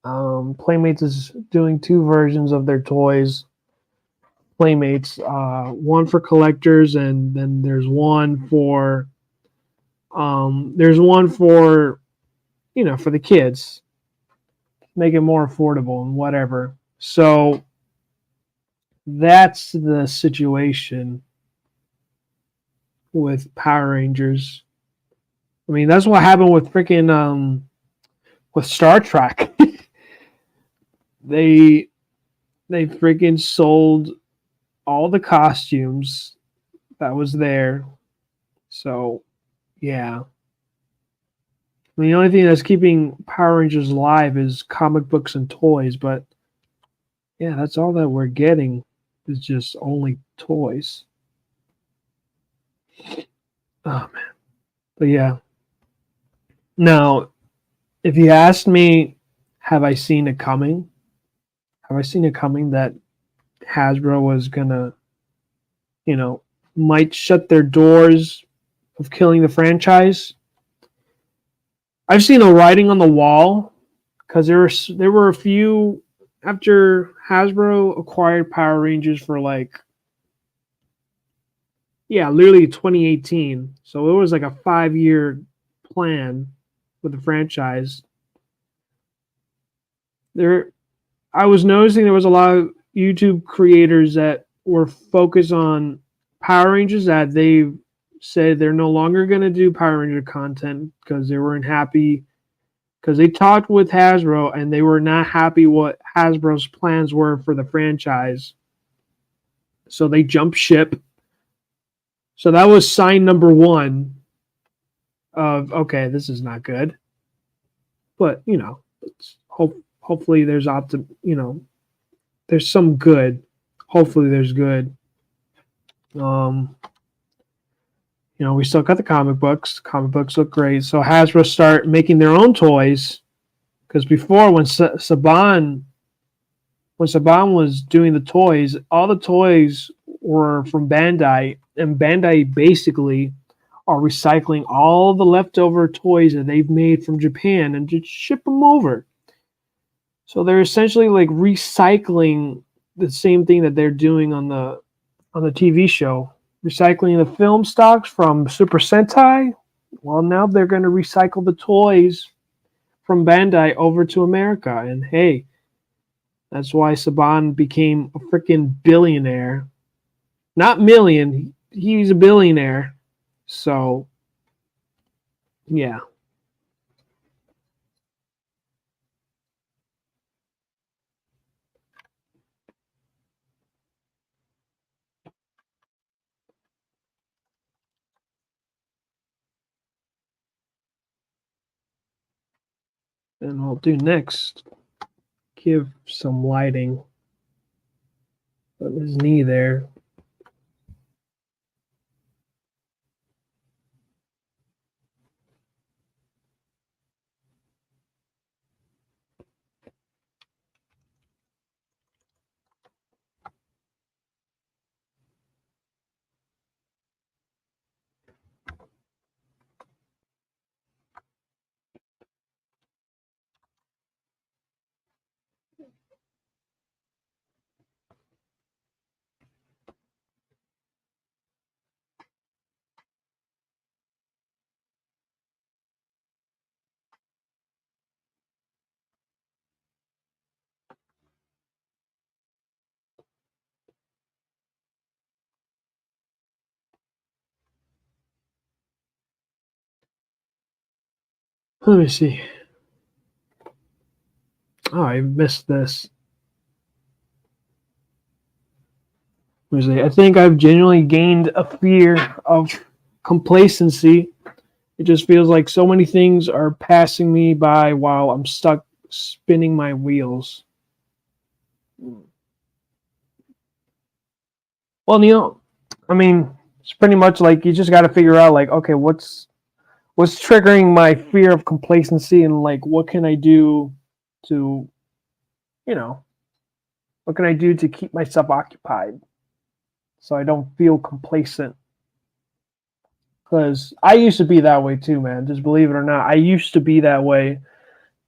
Playmates is doing two versions of their toys. Playmates, one for collectors, and then there's one for for the kids, make it more affordable and whatever. So that's the situation with Power Rangers. I mean, that's what happened with freaking with Star Trek. They freaking sold all the costumes that was there. So yeah. I mean, the only thing that's keeping Power Rangers alive is comic books and toys, but yeah, that's all that we're getting is just only toys. Oh man. But yeah. Now, if you asked me, have I seen it coming? Have I seen it coming that Hasbro was gonna, you know, might shut their doors of killing the franchise? I've seen a writing on the wall because there were a few after Hasbro acquired Power Rangers for like literally 2018. So it was like a 5-year plan with the franchise. There, I was noticing there was a lot of YouTube creators that were focused on Power Rangers that they said they're no longer going to do Power Ranger content because they weren't happy because they talked with Hasbro and they were not happy what Hasbro's plans were for the franchise. So they jumped ship. So that was sign number one of, okay, this is not good. But, hopefully there's there's some good. Hopefully there's good. We still got the comic books. The comic books look great. So Hasbro start making their own toys. Because before, when Saban was doing the toys, all the toys were from Bandai, and Bandai basically are recycling all the leftover toys that they've made from Japan and just ship them over. So they're essentially like recycling the same thing that they're doing on the TV show, recycling the film stocks from Super Sentai. Well, now they're going to recycle the toys from Bandai over to America, and hey, that's why Saban became a freaking billionaire. Not million, he's a billionaire. So, yeah. And I'll do next, give some lighting on his knee there. Let me see. Oh, I missed this. Let me see. I think I've genuinely gained a fear of complacency. It just feels like so many things are passing me by while I'm stuck spinning my wheels. Well, I mean, it's pretty much like you just got to figure out, like, okay, what's triggering my fear of complacency, and like, what can I do to, what can I do to keep myself occupied so I don't feel complacent? Because I used to be that way too, man. Just believe it or not, I used to be that way.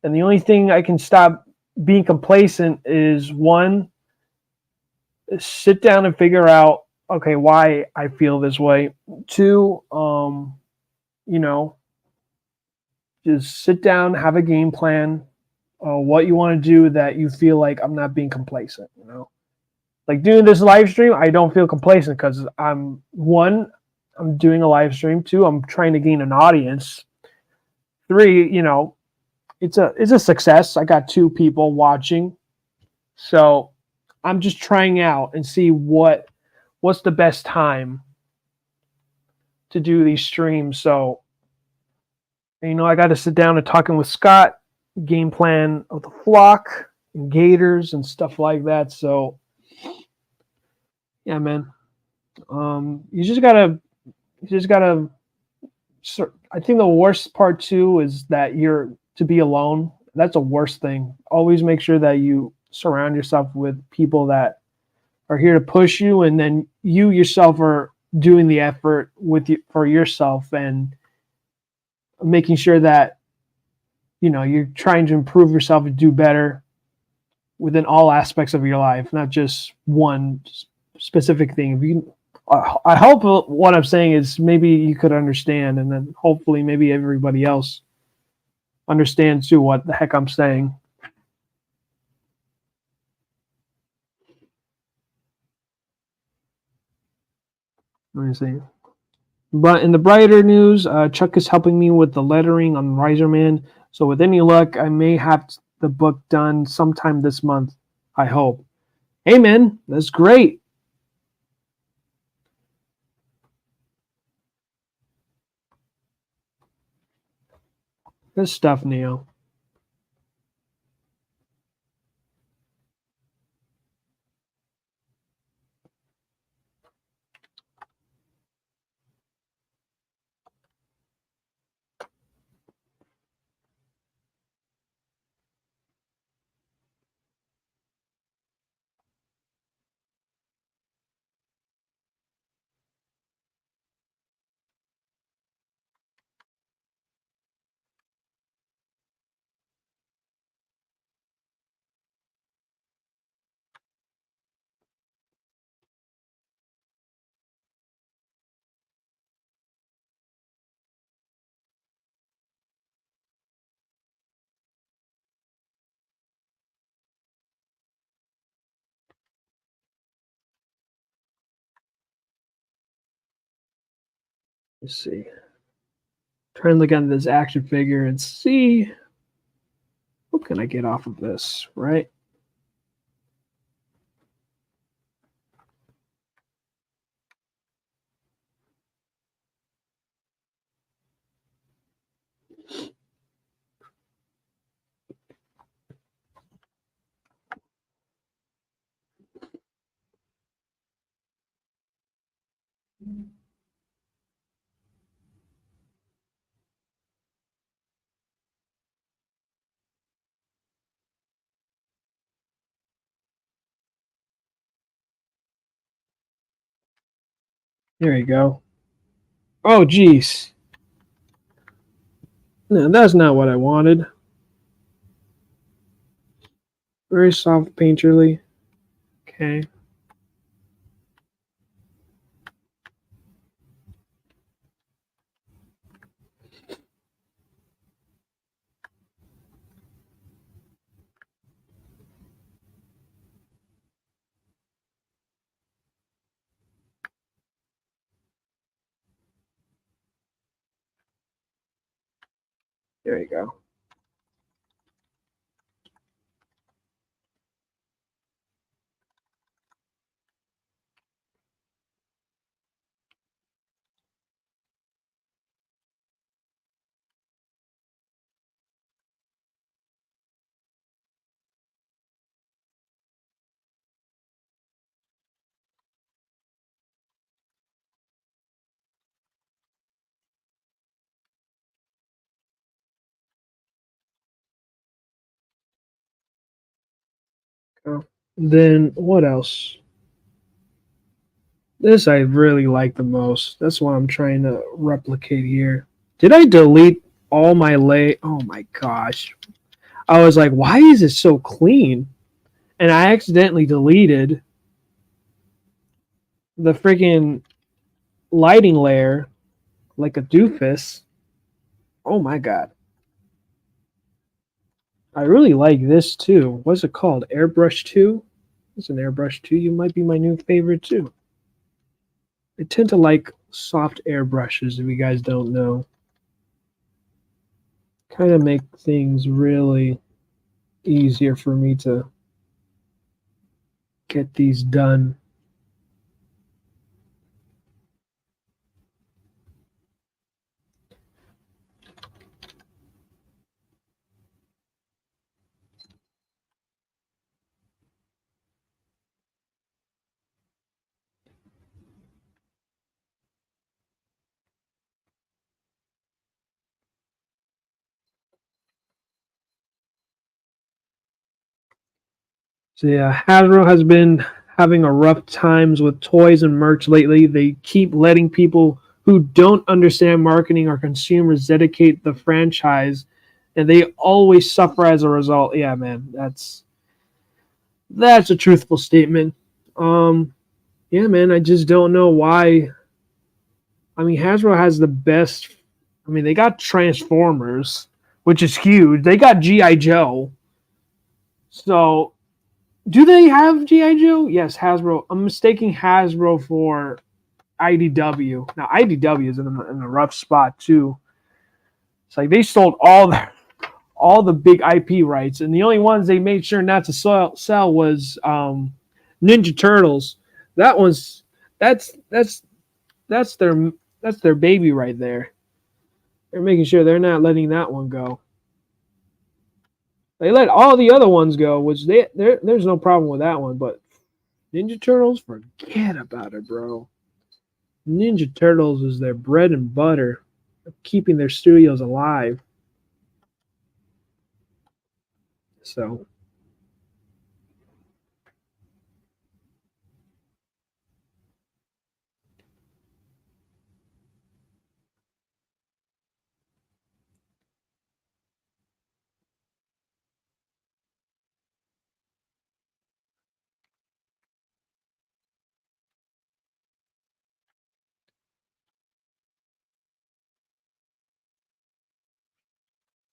And the only thing I can stop being complacent is one, sit down and figure out, okay, why I feel this way. Two, just sit down, have a game plan, what you want to do that you feel like I'm not being complacent. Like doing this live stream, I don't feel complacent because I'm doing a live stream. Two, I'm trying to gain an audience. Three, it's a success. I got 2 people watching. So I'm just trying out and see what's the best time to do these streams. So, I got to sit down and talking with Scott, game plan of the flock and gators and stuff like that. So, yeah, man. You just gotta. I think the worst part too is that you're to be alone. That's the worst thing. Always make sure that you surround yourself with people that are here to push you, and then you yourself are doing the effort with you for yourself and making sure that you're trying to improve yourself and do better within all aspects of your life, not just one specific thing. If you, I hope what I'm saying is maybe you could understand, and then hopefully maybe everybody else understands too what the heck I'm saying. Let me see. But in the brighter news, Chuck is helping me with the lettering on Riser Man. So with any luck, I may have the book done sometime this month. I hope. Hey, man, that's great. Good stuff, Neo. Let's see. Try and look at this action figure and see what can I get off of this, right? There you go. Oh, geez. No, that's not what I wanted. Very soft painterly. Okay. There you go. Oh. Then what else? This I really like the most. That's what I'm trying to replicate here. Did I delete all my lay? Oh my gosh. I was like, why is it so clean? And I accidentally deleted the freaking lighting layer like a doofus. Oh my god. I really like this too. What's it called? Airbrush 2? It's an Airbrush 2. You might be my new favorite too. I tend to like soft airbrushes if you guys don't know. Kind of make things really easier for me to get these done. So yeah, Hasbro has been having a rough times with toys and merch lately. They keep letting people who don't understand marketing or consumers dedicate the franchise, and they always suffer as a result. Yeah, man, that's a truthful statement. Um, yeah, man, I just don't know why. I mean, Hasbro has the best. I mean, they got Transformers, which is huge. They got GI Joe. So do they have GI Joe? Yes, Hasbro. I'm mistaking Hasbro for IDW. Now IDW is in a rough spot too. It's like they sold all the big IP rights, and the only ones they made sure not to sell was Ninja Turtles. That one's that's that's their that's their baby right there. They're making sure they're not letting that one go. They let all the other ones go, which there's no problem with that one, but Ninja Turtles, forget about it, bro. Ninja Turtles is their bread and butter of keeping their studios alive. So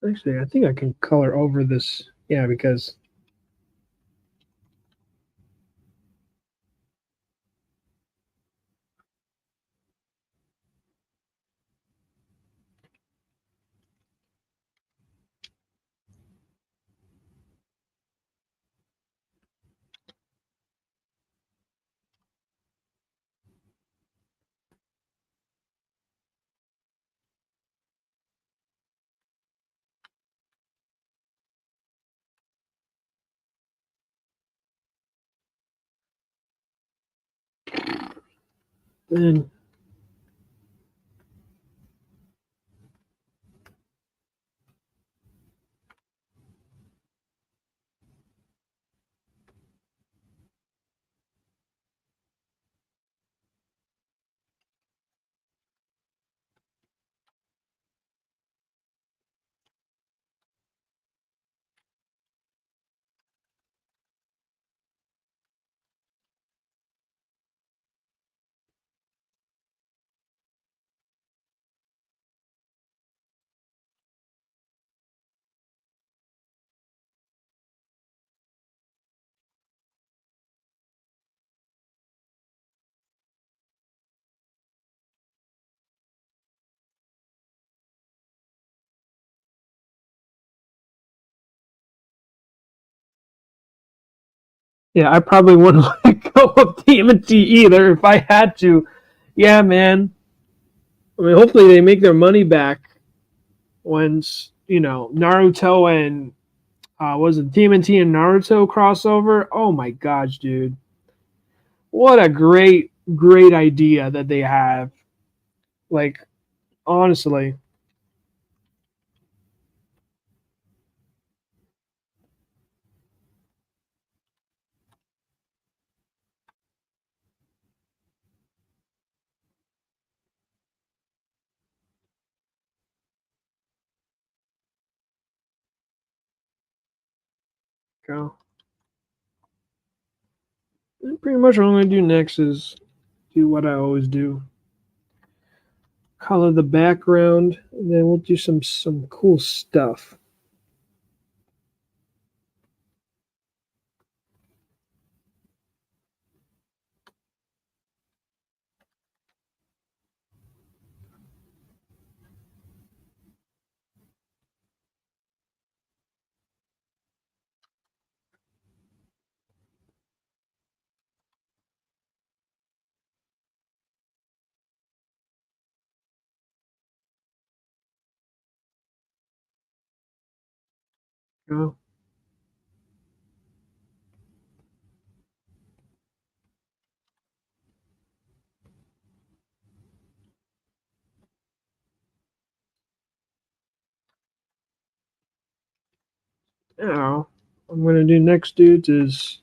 actually, I think I can color over this. Yeah, because then yeah, I probably wouldn't let go of TMNT either if I had to. Yeah, man. I mean, hopefully they make their money back when Naruto and was it TMNT and Naruto crossover? Oh my gosh, dude! What a great idea that they have. Like honestly, go. And pretty much what I'm gonna do next is do what I always do. Color the background, and then we'll do some cool stuff. Go. Now, what I'm going to do next, dudes, is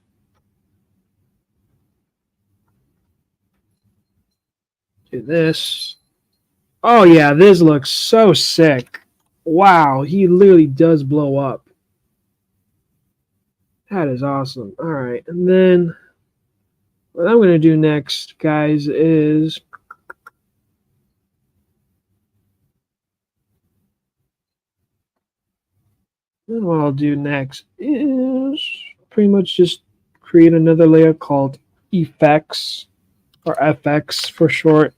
do this. Oh, yeah, this looks so sick. Wow, he literally does blow up. That is awesome. All right, and then what I'm going to do next, guys, is then what I'll do next is pretty much just create another layer called effects or FX for short.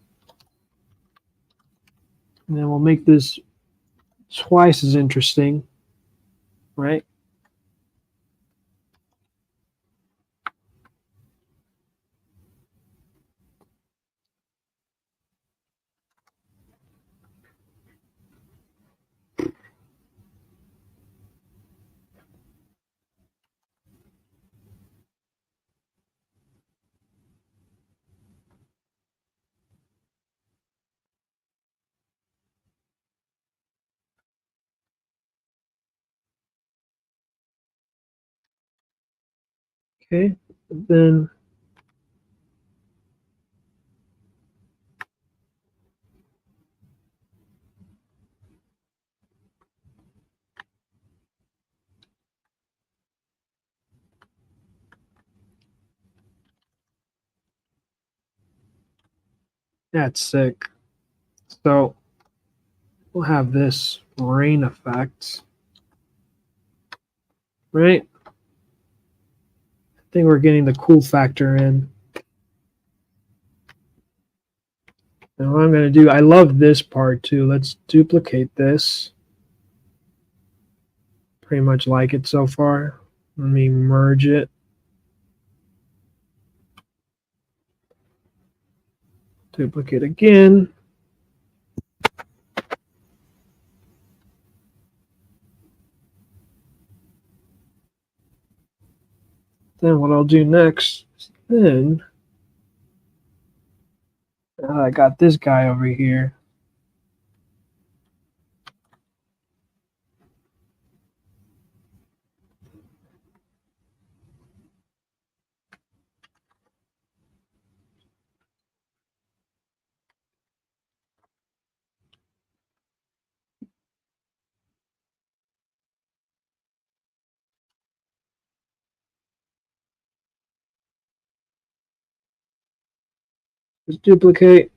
And then we'll make this twice as interesting, right? Okay, then that's sick. So we'll have this rain effect, right? I think we're getting the cool factor in. And what I'm going to do, I love this part too. Let's duplicate this. Pretty much like it so far. Let me merge it. Duplicate again. Then what I'll do next is then I got this guy over here. Just duplicate.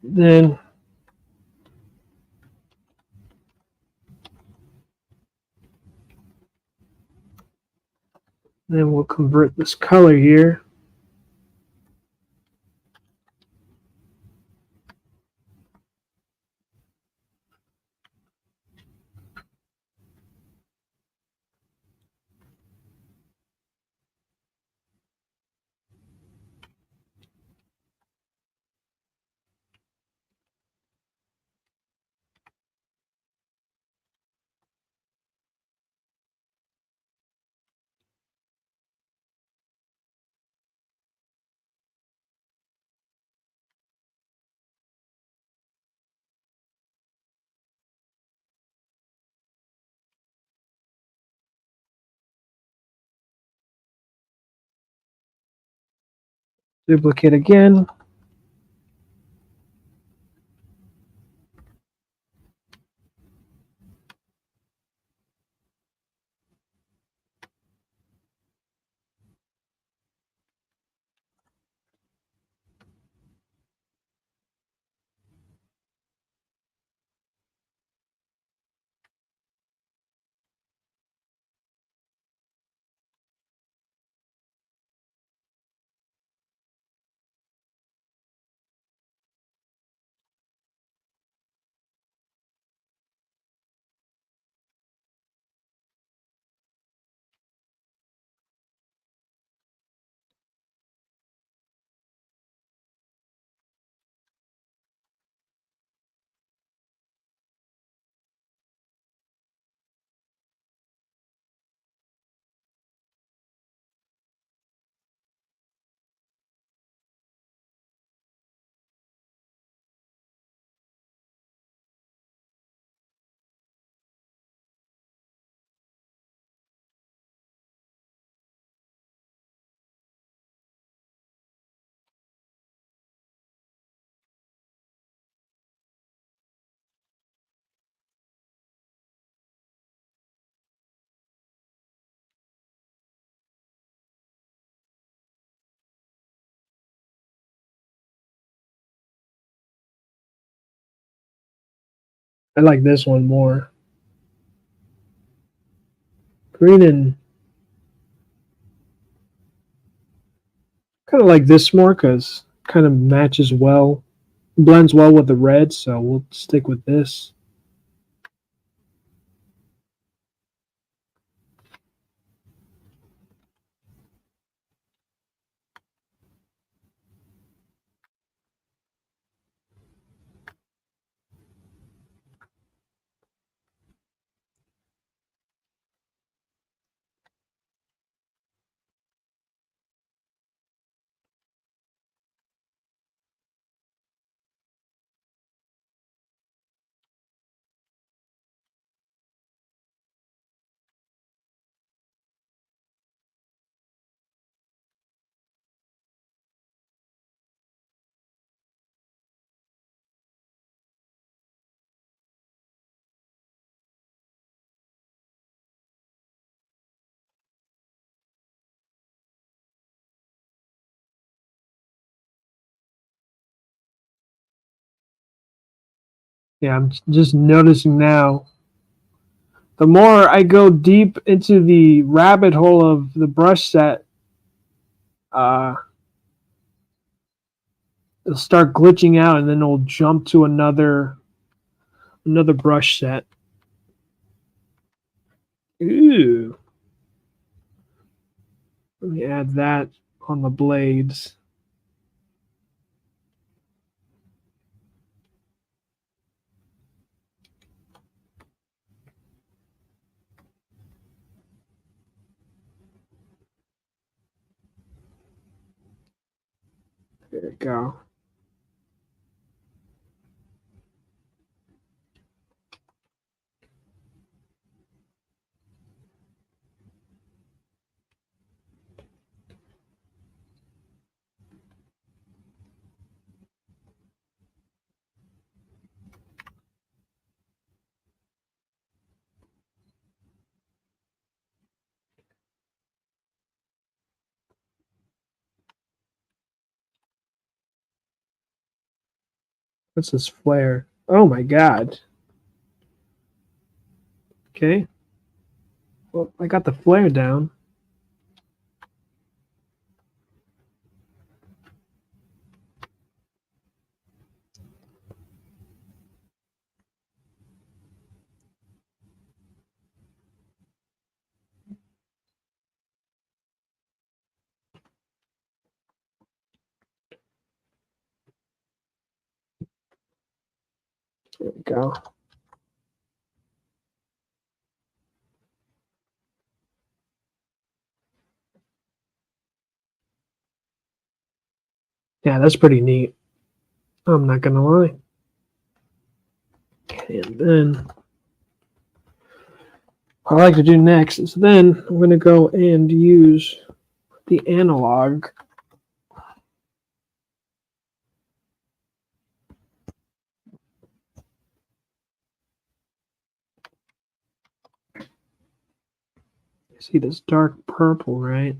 Then we'll convert this color here. Duplicate again. I like this one more. Green and kind of like this more because kind of matches well, blends well with the red. So we'll stick with this. Yeah, I'm just noticing now. The more I go deep into the rabbit hole of the brush set, uh, it'll start glitching out, and then it'll jump to another brush set. Ooh, let me add that on the blades. There we go. What's this flare? Oh my god. Okay. Well, I got the flare down. There we go. Yeah, that's pretty neat. I'm not gonna lie. And then what I like to do next is then I'm gonna go and use the analog. See this dark purple, right?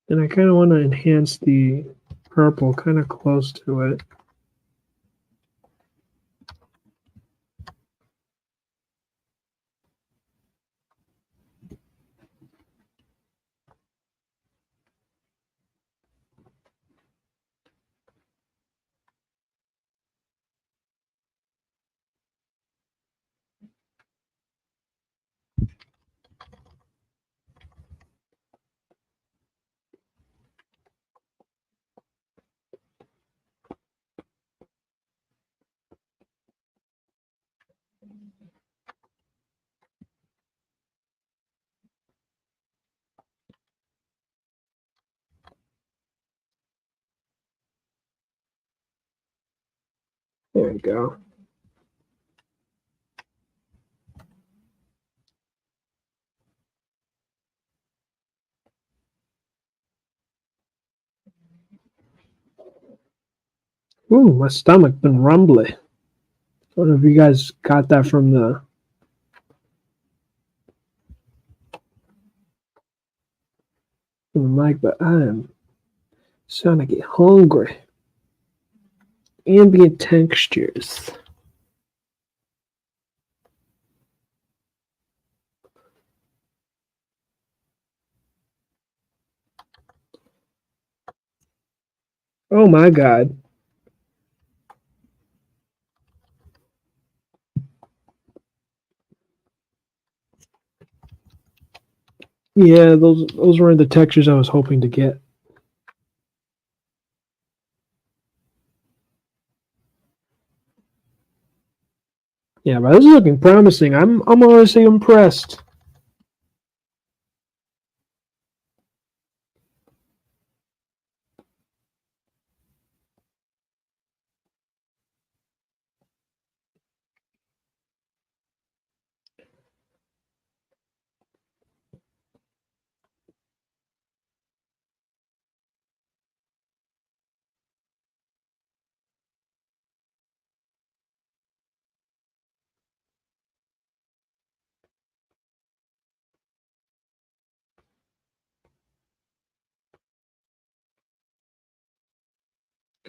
And I kind of want to enhance the purple kind of close to it. There we go. Ooh, my stomach been rumbly. I don't know if you guys got that from the. the mic, but I am starting to get hungry. Ambient textures. Oh my god. Yeah, those weren't the textures I was hoping to get. Yeah, but this is looking promising. I'm honestly impressed.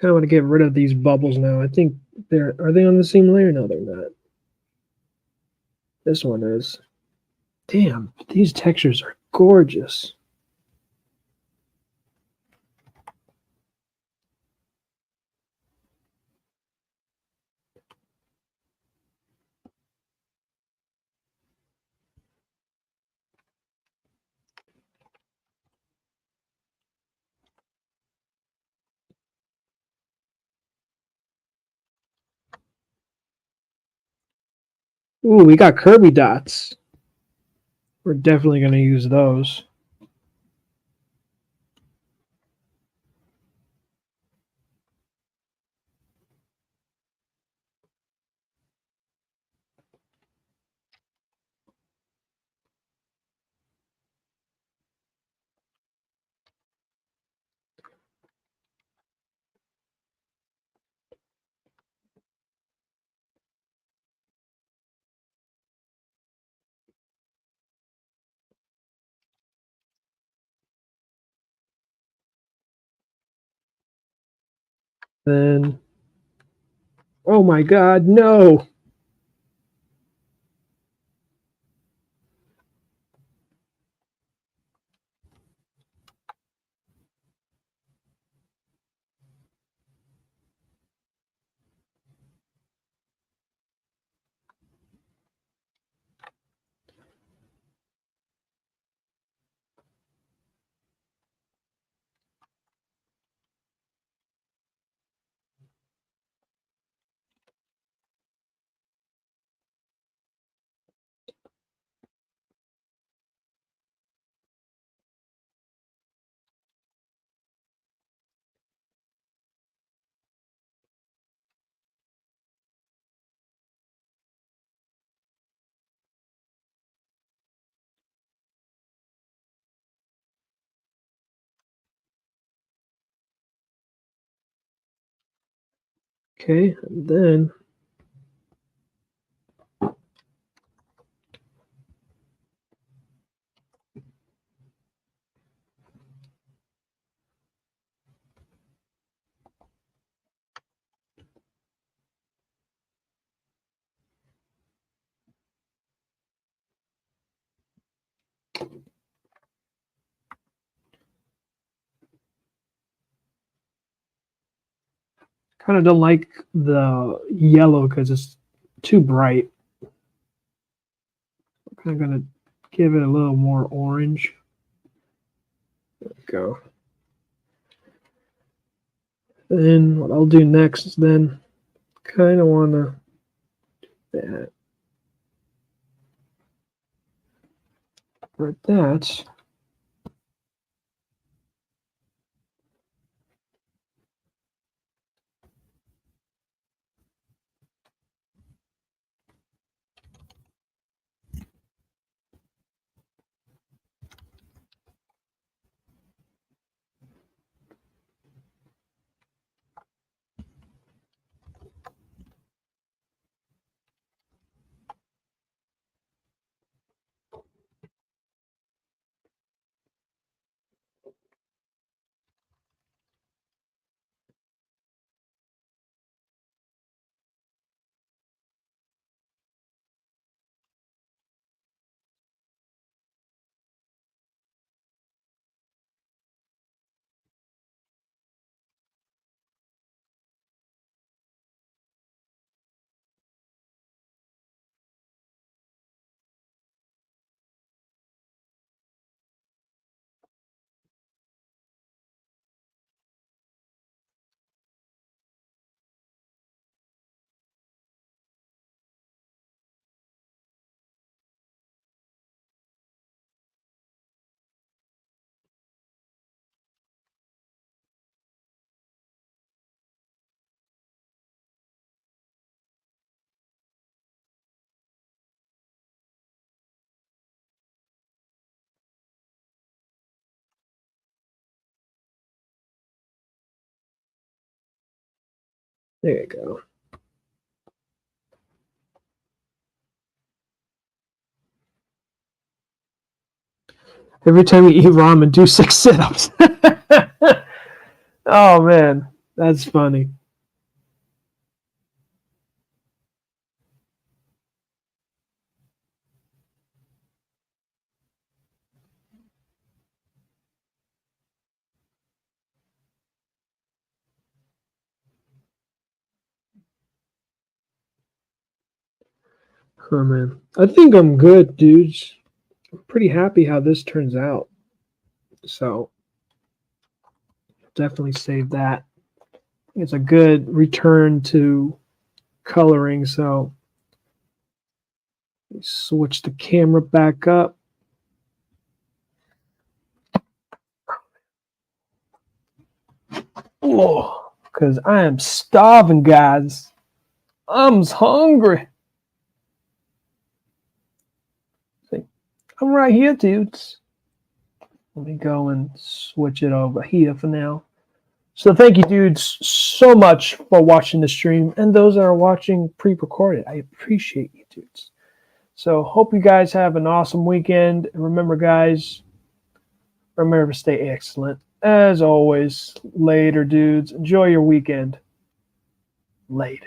Kind of want to get rid of these bubbles now. I think are they on the same layer? No, they're not. This one is. Damn, these textures are gorgeous. Ooh, we got Kirby dots. We're definitely going to use those. Then, oh my god, no! Okay, and then kind of don't like the yellow because it's too bright. I'm kind of going to give it a little more orange. There we go. Then what I'll do next is then kind of want to that for that. There you go. Every time you eat ramen, do 6 sit-ups. Oh man, that's funny. Oh man, I think I'm good, dudes. I'm pretty happy how this turns out. So definitely save that. It's a good return to coloring. So switch the camera back up. Oh, because I am starving, guys. I'm hungry. See, I'm right here, dudes. Let me go and switch it over here for now. So thank you, dudes, so much for watching the stream, and those that are watching pre-recorded. I appreciate you, dudes. So hope you guys have an awesome weekend. And remember, guys, remember to stay excellent. As always, later, dudes. Enjoy your weekend. Later.